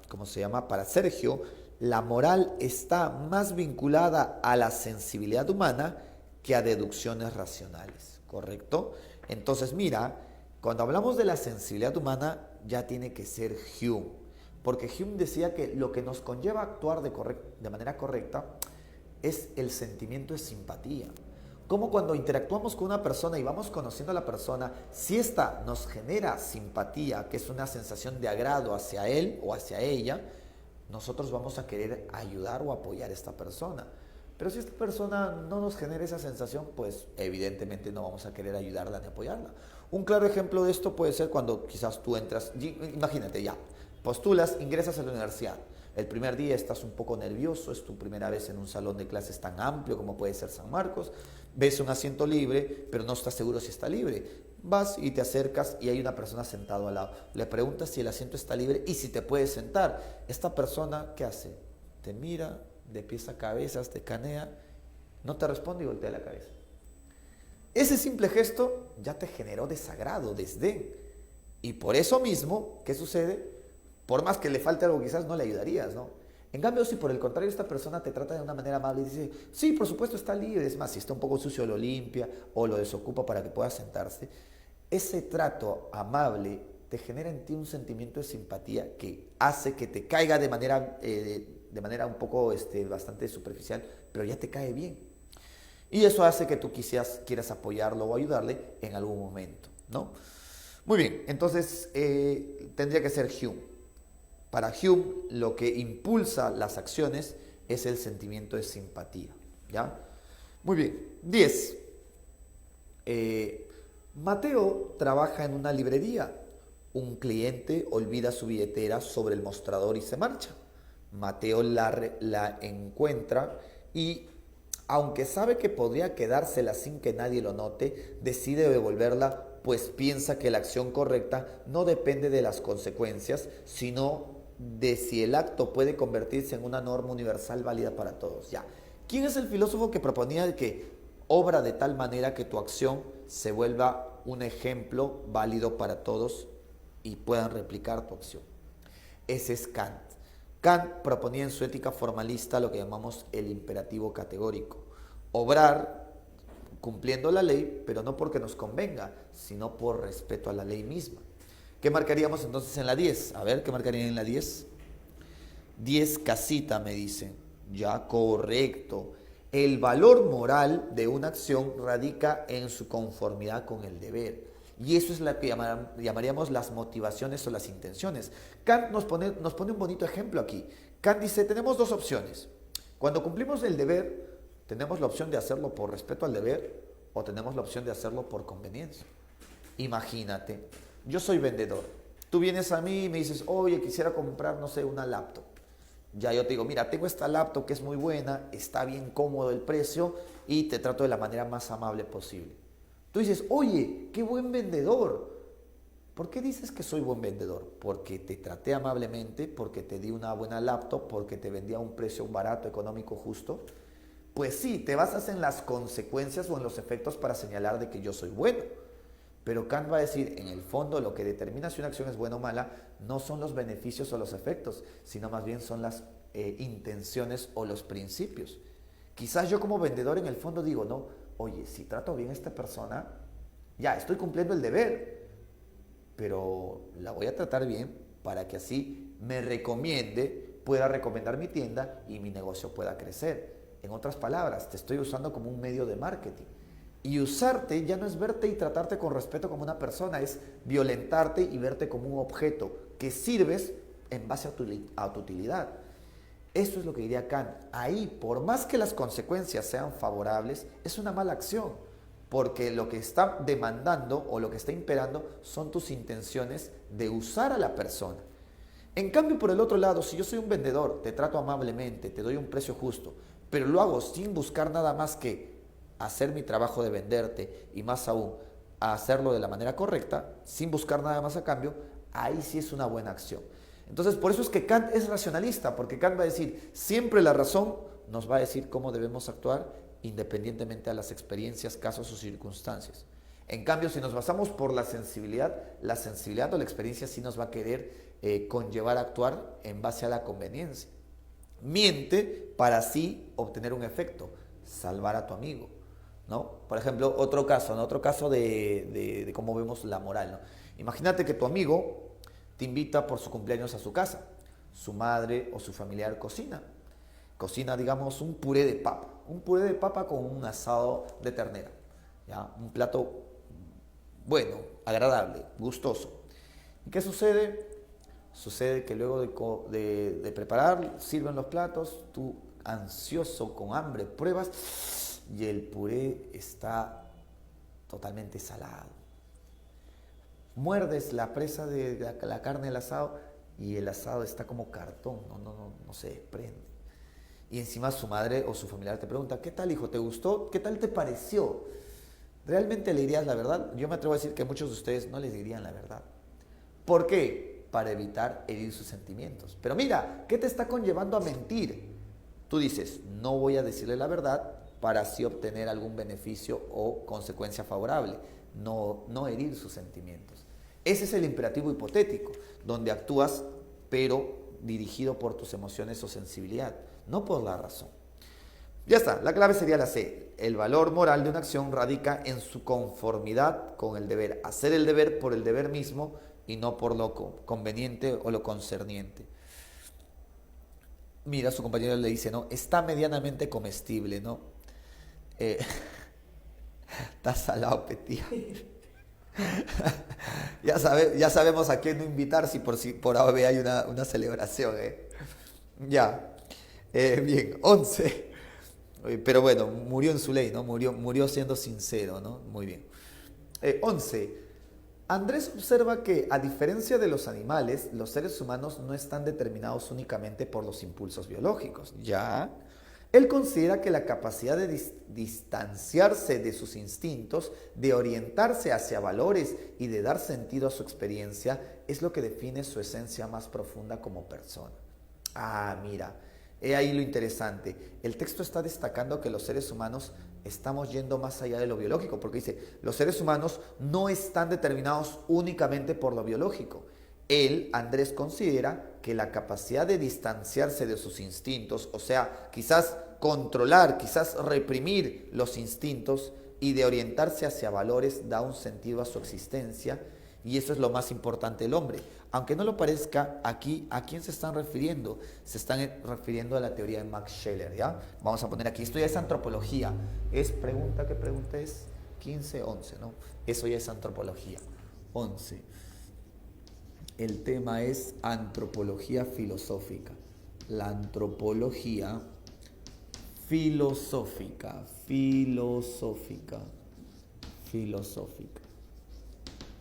Speaker 1: Sergio, la moral está más vinculada a la sensibilidad humana que a deducciones racionales, ¿correcto? Entonces, mira, cuando hablamos de la sensibilidad humana, ya tiene que ser Hume, porque Hume decía que lo que nos conlleva a actuar de manera correcta es el sentimiento de simpatía. Como cuando interactuamos con una persona y vamos conociendo a la persona, si ésta nos genera simpatía, que es una sensación de agrado hacia él o hacia ella, nosotros vamos a querer ayudar o apoyar a esta persona. Pero si esta persona no nos genera esa sensación, pues evidentemente no vamos a querer ayudarla ni apoyarla. Un claro ejemplo de esto puede ser cuando quizás tú entras, imagínate ya, postulas, ingresas a la universidad. El primer día estás un poco nervioso, es tu primera vez en un salón de clases tan amplio como puede ser San Marcos, ves un asiento libre, pero no estás seguro si está libre. Vas y te acercas y hay una persona sentada al lado. Le preguntas si el asiento está libre y si te puedes sentar. Esta persona, ¿qué hace? Te mira de pies a cabeza, te canea, no te responde y voltea la cabeza. Ese simple gesto ya te generó desagrado, desdén. Y por eso mismo, ¿qué sucede? Por más que le falte algo, quizás no le ayudarías, ¿no? En cambio, si por el contrario esta persona te trata de una manera amable y dice, sí, por supuesto está libre, es más, si está un poco sucio lo limpia o lo desocupa para que pueda sentarse, ese trato amable te genera en ti un sentimiento de simpatía que hace que te caiga de manera un poco bastante superficial, pero ya te cae bien. Y eso hace que tú quieras apoyarlo o ayudarle en algún momento, ¿no? Muy bien, entonces tendría que ser Hume. Para Hume, lo que impulsa las acciones es el sentimiento de simpatía, ¿ya? Muy bien. 10. Mateo trabaja en una librería. Un cliente olvida su billetera sobre el mostrador y se marcha. Mateo la encuentra y, aunque sabe que podría quedársela sin que nadie lo note, decide devolverla, pues piensa que la acción correcta no depende de las consecuencias, sino de si el acto puede convertirse en una norma universal válida para todos. Ya. ¿Quién es el filósofo que proponía que obra de tal manera que tu acción se vuelva un ejemplo válido para todos y puedan replicar tu acción? Ese es Kant. Kant proponía en su ética formalista lo que llamamos el imperativo categórico. Obrar cumpliendo la ley, pero no porque nos convenga, sino por respeto a la ley misma. ¿Qué marcaríamos entonces en la 10? A ver, ¿qué marcarían en la 10? 10 casita, me dicen. Ya, correcto. El valor moral de una acción radica en su conformidad con el deber. Y eso es lo que llamaríamos las motivaciones o las intenciones. Kant nos pone un bonito ejemplo aquí. Kant dice, tenemos dos opciones. Cuando cumplimos el deber, tenemos la opción de hacerlo por respeto al deber o tenemos la opción de hacerlo por conveniencia. Imagínate, yo soy vendedor. Tú vienes a mí y me dices, oye, quisiera comprar, no sé, una laptop. Ya yo te digo, mira, tengo esta laptop que es muy buena, está bien cómodo el precio y te trato de la manera más amable posible. Tú dices, oye, qué buen vendedor. ¿Por qué dices que soy buen vendedor? Porque te traté amablemente, porque te di una buena laptop, porque te vendí a un precio barato, económico, justo. Pues sí, te basas en las consecuencias o en los efectos para señalar de que yo soy bueno. Pero Kant va a decir, en el fondo, lo que determina si una acción es buena o mala no son los beneficios o los efectos, sino más bien son las intenciones o los principios. Quizás yo como vendedor en el fondo digo, no, oye, si trato bien a esta persona, ya estoy cumpliendo el deber, pero la voy a tratar bien para que así me recomiende, pueda recomendar mi tienda y mi negocio pueda crecer. En otras palabras, te estoy usando como un medio de marketing. Y usarte ya no es verte y tratarte con respeto como una persona, es violentarte y verte como un objeto que sirves en base a tu utilidad. Eso es lo que diría Kant. Ahí, por más que las consecuencias sean favorables, es una mala acción, porque lo que está demandando o lo que está imperando son tus intenciones de usar a la persona. En cambio, por el otro lado, si yo soy un vendedor, te trato amablemente, te doy un precio justo, pero lo hago sin buscar nada más que hacer mi trabajo de venderte y más aún hacerlo de la manera correcta, sin buscar nada más a cambio, ahí sí es una buena acción. Entonces, por eso es que Kant es racionalista, porque Kant va a decir, siempre la razón nos va a decir cómo debemos actuar independientemente de las experiencias, casos o circunstancias. En cambio, si nos basamos por la sensibilidad o la experiencia sí nos va a querer conllevar a actuar en base a la conveniencia. Miente para así obtener un efecto, salvar a tu amigo, ¿no? Por ejemplo, otro caso de cómo vemos la moral, ¿no? Imagínate que tu amigo te invita por su cumpleaños a su casa. Su madre o su familiar cocina, digamos, un puré de papa con un asado de ternera, ¿ya? Un plato bueno, agradable, gustoso. ¿Y qué sucede? Sucede que luego de preparar, sirven los platos, tú ansioso, con hambre, pruebas y el puré está totalmente salado. Muerdes la presa de la carne del asado y el asado está como cartón, no se desprende. Y encima su madre o su familiar te pregunta, ¿qué tal, hijo? ¿Te gustó? ¿Qué tal te pareció? ¿Realmente le dirías la verdad? Yo me atrevo a decir que muchos de ustedes no les dirían la verdad. ¿Por qué? Para evitar herir sus sentimientos. Pero mira, ¿qué te está conllevando a mentir? Tú dices, no voy a decirle la verdad para así obtener algún beneficio o consecuencia favorable. No herir sus sentimientos. Ese es el imperativo hipotético, donde actúas pero dirigido por tus emociones o sensibilidad, no por la razón. Ya está, la clave sería la C. El valor moral de una acción radica en su conformidad con el deber. Hacer el deber por el deber mismo y no por lo conveniente o lo concerniente. Mira, su compañero le dice, ¿no? Está medianamente comestible, ¿no? Eh, está salado, petía. Ya sabemos a quién no invitar si por A o B hay una celebración, ¿eh? Ya. Bien, 11. Pero bueno, murió en su ley, ¿no? Murió siendo sincero, ¿no? Muy bien. 11. Andrés observa que, a diferencia de los animales, los seres humanos no están determinados únicamente por los impulsos biológicos. ¿Ya? Él considera que la capacidad de distanciarse de sus instintos, de orientarse hacia valores y de dar sentido a su experiencia es lo que define su esencia más profunda como persona. Ah, mira, he ahí lo interesante. El texto está destacando que los seres humanos estamos yendo más allá de lo biológico, porque dice, los seres humanos no están determinados únicamente por lo biológico. Él, Andrés, considera que la capacidad de distanciarse de sus instintos, o sea, quizás controlar, quizás reprimir los instintos y de orientarse hacia valores da un sentido a su existencia, y eso es lo más importante del hombre. Aunque no lo parezca, aquí, ¿a quién se están refiriendo? Se están refiriendo a la teoría de Max Scheler, ¿ya? Vamos a poner aquí, esto ya es antropología. ¿Qué pregunta es? 15, 11, ¿no? Eso ya es antropología. 11. El tema es antropología filosófica. La antropología filosófica.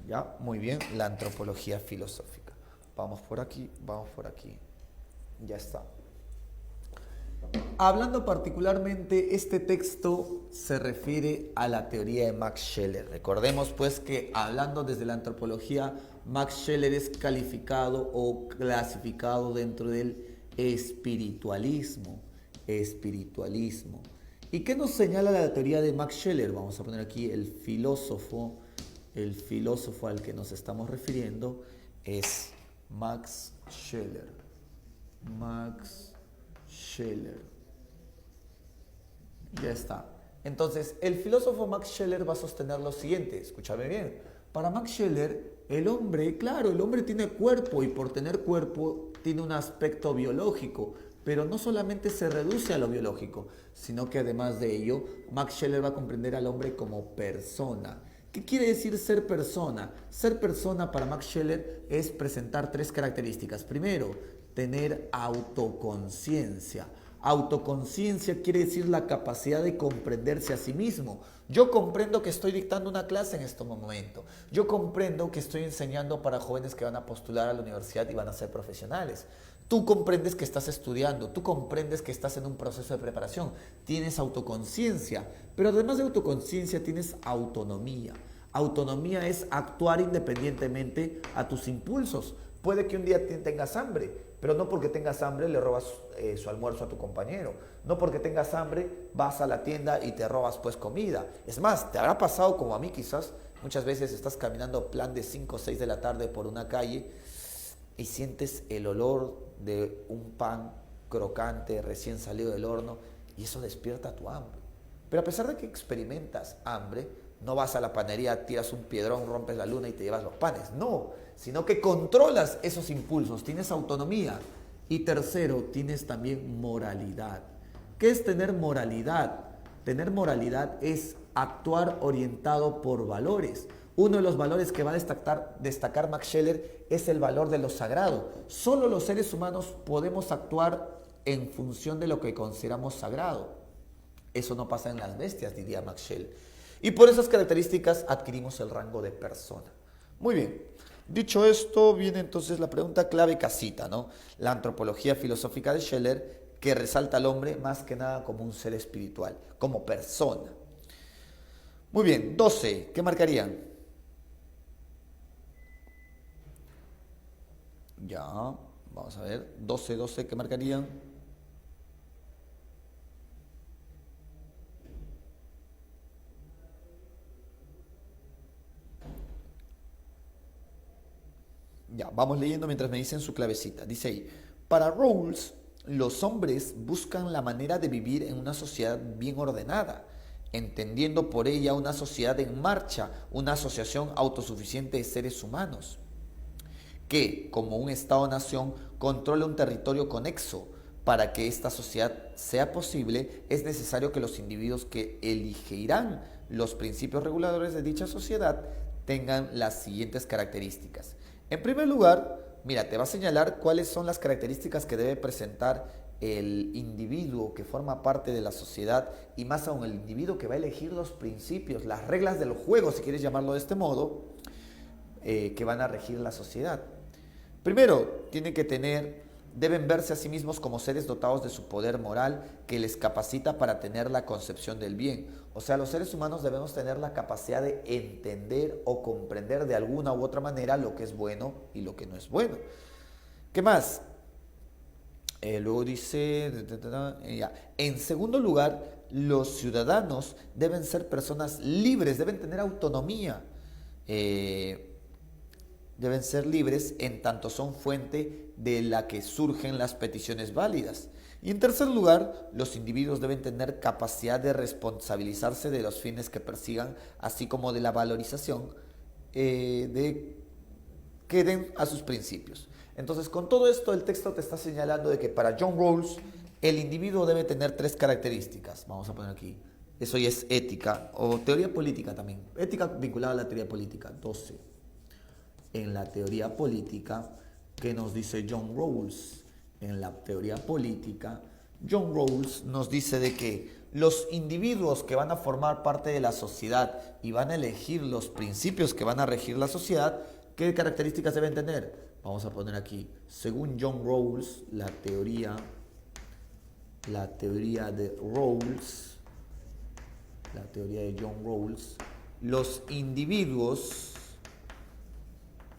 Speaker 1: ¿Ya? Muy bien, la antropología filosófica. Vamos por aquí. Ya está. Hablando particularmente, este texto se refiere a la teoría de Max Scheler. Recordemos pues que hablando desde la antropología, Max Scheler es calificado o clasificado dentro del espiritualismo. ¿Y qué nos señala la teoría de Max Scheler? Vamos a poner aquí el filósofo al que nos estamos refiriendo es Max Scheler. Ya está. Entonces, el filósofo Max Scheler va a sostener lo siguiente, escúchame bien. Para Max Scheler, el hombre tiene cuerpo y por tener cuerpo tiene un aspecto biológico, pero no solamente se reduce a lo biológico, sino que además de ello, Max Scheler va a comprender al hombre como persona. ¿Qué quiere decir ser persona? Ser persona para Max Scheler es presentar tres características. Primero, tener autoconciencia. Autoconciencia quiere decir la capacidad de comprenderse a sí mismo. Yo comprendo que estoy dictando una clase en este momento. Yo comprendo que estoy enseñando para jóvenes que van a postular a la universidad y van a ser profesionales. Tú comprendes que estás estudiando, tú comprendes que estás en un proceso de preparación, tienes autoconciencia, pero además de autoconciencia tienes autonomía. Autonomía es actuar independientemente a tus impulsos. Puede que un día tengas hambre, pero no porque tengas hambre le robas su almuerzo a tu compañero. No porque tengas hambre vas a la tienda y te robas pues comida. Es más, te habrá pasado como a mí quizás, muchas veces estás caminando plan de 5 o 6 de la tarde por una calle y sientes el olor de un pan crocante recién salido del horno y eso despierta tu hambre. Pero a pesar de que experimentas hambre, no vas a la panadería, tiras un piedrón, rompes la luna y te llevas los panes. No, sino que controlas esos impulsos, tienes autonomía. Y tercero, tienes también moralidad. ¿Qué es tener moralidad? Tener moralidad es actuar orientado por valores. Uno de los valores que va a destacar Max Scheler es el valor de lo sagrado. Solo los seres humanos podemos actuar en función de lo que consideramos sagrado. Eso no pasa en las bestias, diría Max Scheler. Y por esas características adquirimos el rango de persona. Muy bien. Dicho esto, viene entonces la pregunta clave casita, ¿no? La antropología filosófica de Scheler, que resalta al hombre más que nada como un ser espiritual, como persona. Muy bien, 12, ¿qué marcarían? Ya, vamos a ver, 12, ¿qué marcarían? Ya, vamos leyendo mientras me dicen su clavecita. Dice ahí, para Rawls, los hombres buscan la manera de vivir en una sociedad bien ordenada, entendiendo por ella una sociedad en marcha, una asociación autosuficiente de seres humanos, que, como un Estado-nación, controla un territorio conexo, para que esta sociedad sea posible, es necesario que los individuos que elegirán los principios reguladores de dicha sociedad tengan las siguientes características. En primer lugar, mira, te va a señalar cuáles son las características que debe presentar el individuo que forma parte de la sociedad y más aún el individuo que va a elegir los principios, las reglas del juego, si quieres llamarlo de este modo, que van a regir la sociedad. Primero, deben verse a sí mismos como seres dotados de su poder moral que les capacita para tener la concepción del bien. O sea, los seres humanos debemos tener la capacidad de entender o comprender de alguna u otra manera lo que es bueno y lo que no es bueno. ¿Qué más? Luego dice, en segundo lugar, los ciudadanos deben ser personas libres, deben tener autonomía. Deben ser libres en tanto son fuente de la que surgen las peticiones válidas. Y en tercer lugar, los individuos deben tener capacidad de responsabilizarse de los fines que persigan, así como de la valorización que den a sus principios. Entonces, con todo esto, el texto te está señalando de que para John Rawls, el individuo debe tener 3 características. Vamos a poner aquí. Eso ya es ética o teoría política también. Ética vinculada a la teoría política, 12. En la teoría política, ¿qué nos dice John Rawls? En la teoría política, John Rawls nos dice de que los individuos que van a formar parte de la sociedad y van a elegir los principios que van a regir la sociedad, ¿qué características deben tener? Vamos a poner aquí, según John Rawls, la teoría de John Rawls, los individuos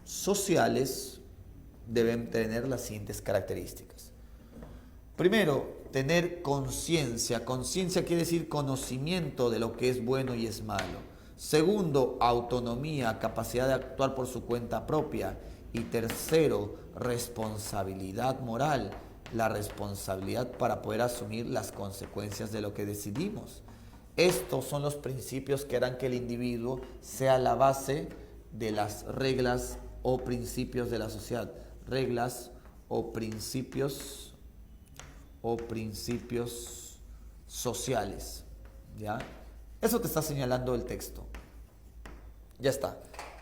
Speaker 1: sociales deben tener las siguientes características. Primero, tener conciencia. Conciencia quiere decir conocimiento de lo que es bueno y es malo. Segundo, autonomía, capacidad de actuar por su cuenta propia. Y tercero, responsabilidad moral, la responsabilidad para poder asumir las consecuencias de lo que decidimos. Estos son los principios que harán que el individuo sea la base de las reglas o principios de la sociedad. Reglas o principios sociales. ¿Ya? Eso te está señalando el texto. Ya está.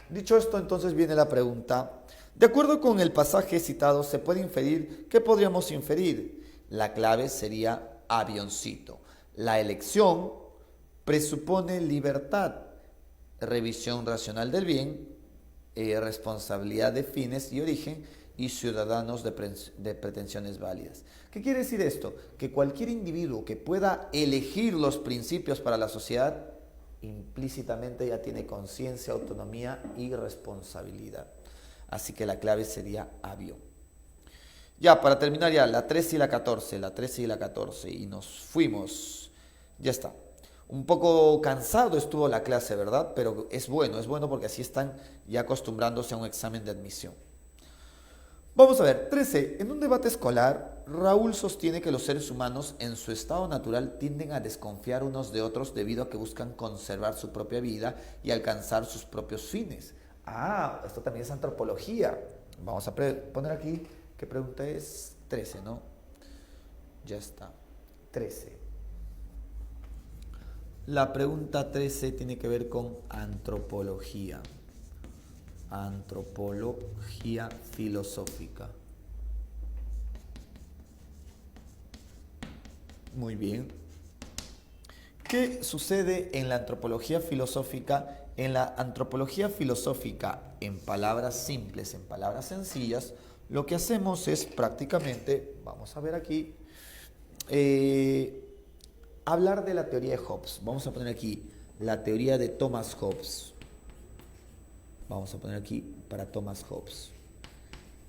Speaker 1: Dicho esto, entonces viene la pregunta. De acuerdo con el pasaje citado, se puede inferir. ¿Qué podríamos inferir? La clave sería avioncito. La elección presupone libertad, revisión racional del bien, responsabilidad de fines y origen y ciudadanos de pretensiones válidas. ¿Qué quiere decir esto? Que cualquier individuo que pueda elegir los principios para la sociedad, implícitamente ya tiene conciencia, autonomía y responsabilidad. Así que la clave sería avión. Ya, para terminar ya, la 13 y la 14, y nos fuimos. Ya está. Un poco cansado estuvo la clase, ¿verdad? Pero es bueno porque así están ya acostumbrándose a un examen de admisión. Vamos a ver, 13. En un debate escolar, Raúl sostiene que los seres humanos en su estado natural tienden a desconfiar unos de otros debido a que buscan conservar su propia vida y alcanzar sus propios fines. Ah, esto también es antropología. Vamos a poner aquí, ¿qué pregunta es? 13, ¿no? Ya está, 13. La pregunta 13 tiene que ver con antropología. Antropología filosófica. Muy bien. ¿Qué sucede en la antropología filosófica? En la antropología filosófica, en palabras simples, en palabras sencillas, lo que hacemos es prácticamente, vamos a ver aquí, hablar de la teoría de Hobbes. Vamos a poner aquí la teoría de Thomas Hobbes. Vamos a poner aquí para Thomas Hobbes.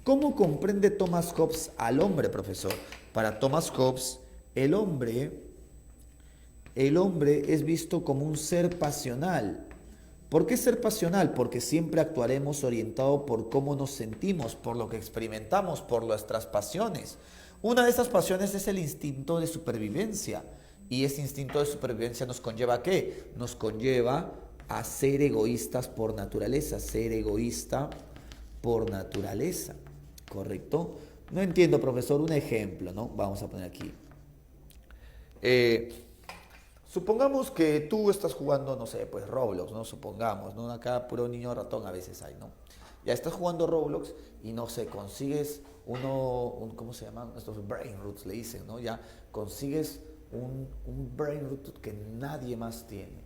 Speaker 1: ¿Cómo comprende Thomas Hobbes al hombre, profesor? Para Thomas Hobbes, el hombre es visto como un ser pasional. ¿Por qué ser pasional? Porque siempre actuaremos orientado por cómo nos sentimos, por lo que experimentamos, por nuestras pasiones. Una de esas pasiones es el instinto de supervivencia. Y ese instinto de supervivencia nos conlleva ¿a qué? Nos conlleva a ser egoístas por naturaleza, ser egoísta por naturaleza, ¿correcto? No entiendo, profesor, un ejemplo, ¿no? Vamos a poner aquí. Eh, Supongamos que tú estás jugando, no sé, pues Roblox, ¿no? Supongamos, ¿no? Acá puro niño ratón a veces hay, ¿no? Ya estás jugando Roblox y no sé, consigues ¿cómo se llaman? Estos brain roots le dicen, ¿no? Ya consigues un brain root que nadie más tiene.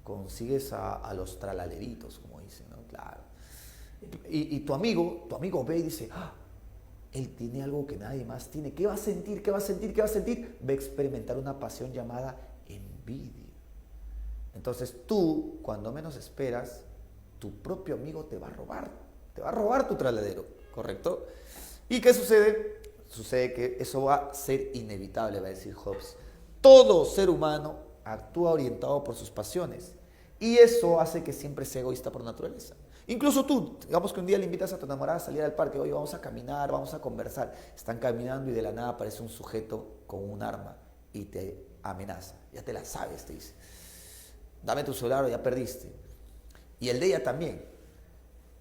Speaker 1: Consigues a los tralaleritos, como dicen, ¿no? Claro. Y tu amigo ve y dice, ¡ah! Él tiene algo que nadie más tiene. ¿Qué va a sentir? ¿Qué va a sentir? ¿Qué va a sentir? Va a experimentar una pasión llamada envidia. Entonces tú, cuando menos esperas, tu propio amigo te va a robar. Te va a robar tu trasladero, ¿correcto? ¿Y qué sucede? Sucede que eso va a ser inevitable, va a decir Hobbes. Todo ser humano actúa orientado por sus pasiones. Y eso hace que siempre sea egoísta por naturaleza. Incluso tú, digamos que un día le invitas a tu enamorada a salir al parque, oye, vamos a caminar, vamos a conversar. Están caminando y de la nada aparece un sujeto con un arma y te amenaza. Ya te la sabes, te dice. Dame tu celular o ya perdiste. Y el de ella también.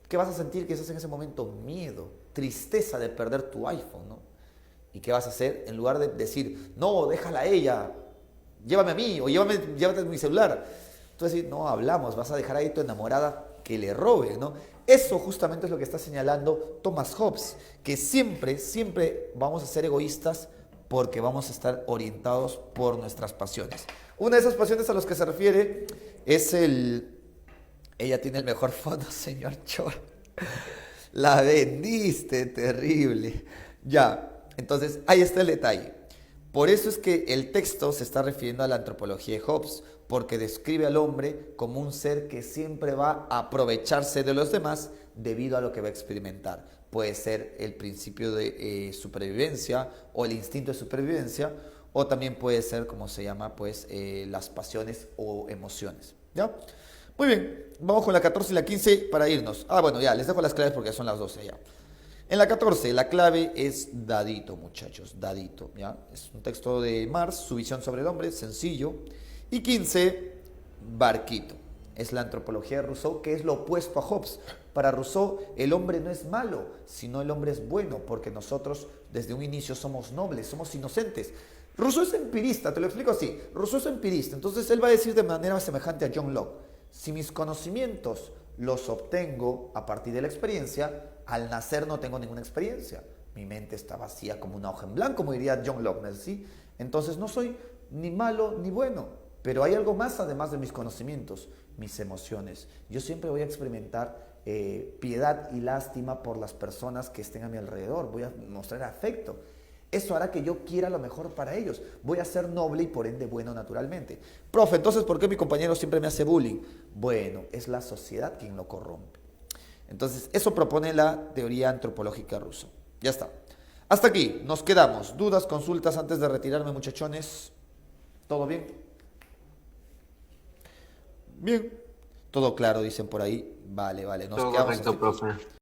Speaker 1: ¿Qué vas a sentir? Quizás en ese momento miedo, tristeza de perder tu iPhone, ¿no? ¿Y qué vas a hacer? En lugar de decir, no, déjala a ella, llévame a mí o llévate mi celular. Tú decís, no, hablamos, vas a dejar ahí tu enamorada que le robe, ¿no? Eso justamente es lo que está señalando Thomas Hobbes, que siempre vamos a ser egoístas porque vamos a estar orientados por nuestras pasiones. Una de esas pasiones a las que se refiere es ella tiene el mejor fondo, señor Chor. La vendiste, terrible. Ya, entonces ahí está el detalle. Por eso es que el texto se está refiriendo a la antropología de Hobbes, porque describe al hombre como un ser que siempre va a aprovecharse de los demás debido a lo que va a experimentar. Puede ser el principio de supervivencia o el instinto de supervivencia, o también puede ser, como se llama, pues las pasiones o emociones. ¿Ya? Muy bien, vamos con la 14 y la 15 para irnos. Bueno, ya, les dejo las claves porque ya son las 12 ya. En la 14, la clave es dadito, muchachos, dadito, ¿ya? Es un texto de Marx, su visión sobre el hombre, sencillo. Y 15, barquito. Es la antropología de Rousseau, que es lo opuesto a Hobbes. Para Rousseau, el hombre no es malo, sino el hombre es bueno, porque nosotros desde un inicio somos nobles, somos inocentes. Rousseau es empirista, te lo explico así. Rousseau es empirista, entonces él va a decir de manera semejante a John Locke: si mis conocimientos los obtengo a partir de la experiencia, al nacer no tengo ninguna experiencia. Mi mente está vacía como una hoja en blanco, como diría John Locke, ¿sí? Entonces no soy ni malo ni bueno, pero hay algo más además de mis conocimientos, mis emociones. Yo siempre voy a experimentar piedad y lástima por las personas que estén a mi alrededor. Voy a mostrar afecto. Eso hará que yo quiera lo mejor para ellos. Voy a ser noble y por ende bueno naturalmente. Profe, entonces, ¿por qué mi compañero siempre me hace bullying? Bueno, es la sociedad quien lo corrompe. Entonces, eso propone la teoría antropológica rusa. Ya está. Hasta aquí, nos quedamos. ¿Dudas, consultas antes de retirarme, muchachones? ¿Todo bien? Bien. Todo claro, dicen por ahí. Vale, nos
Speaker 3: Todo
Speaker 1: quedamos
Speaker 3: correcto,
Speaker 1: hasta aquí.
Speaker 3: profe.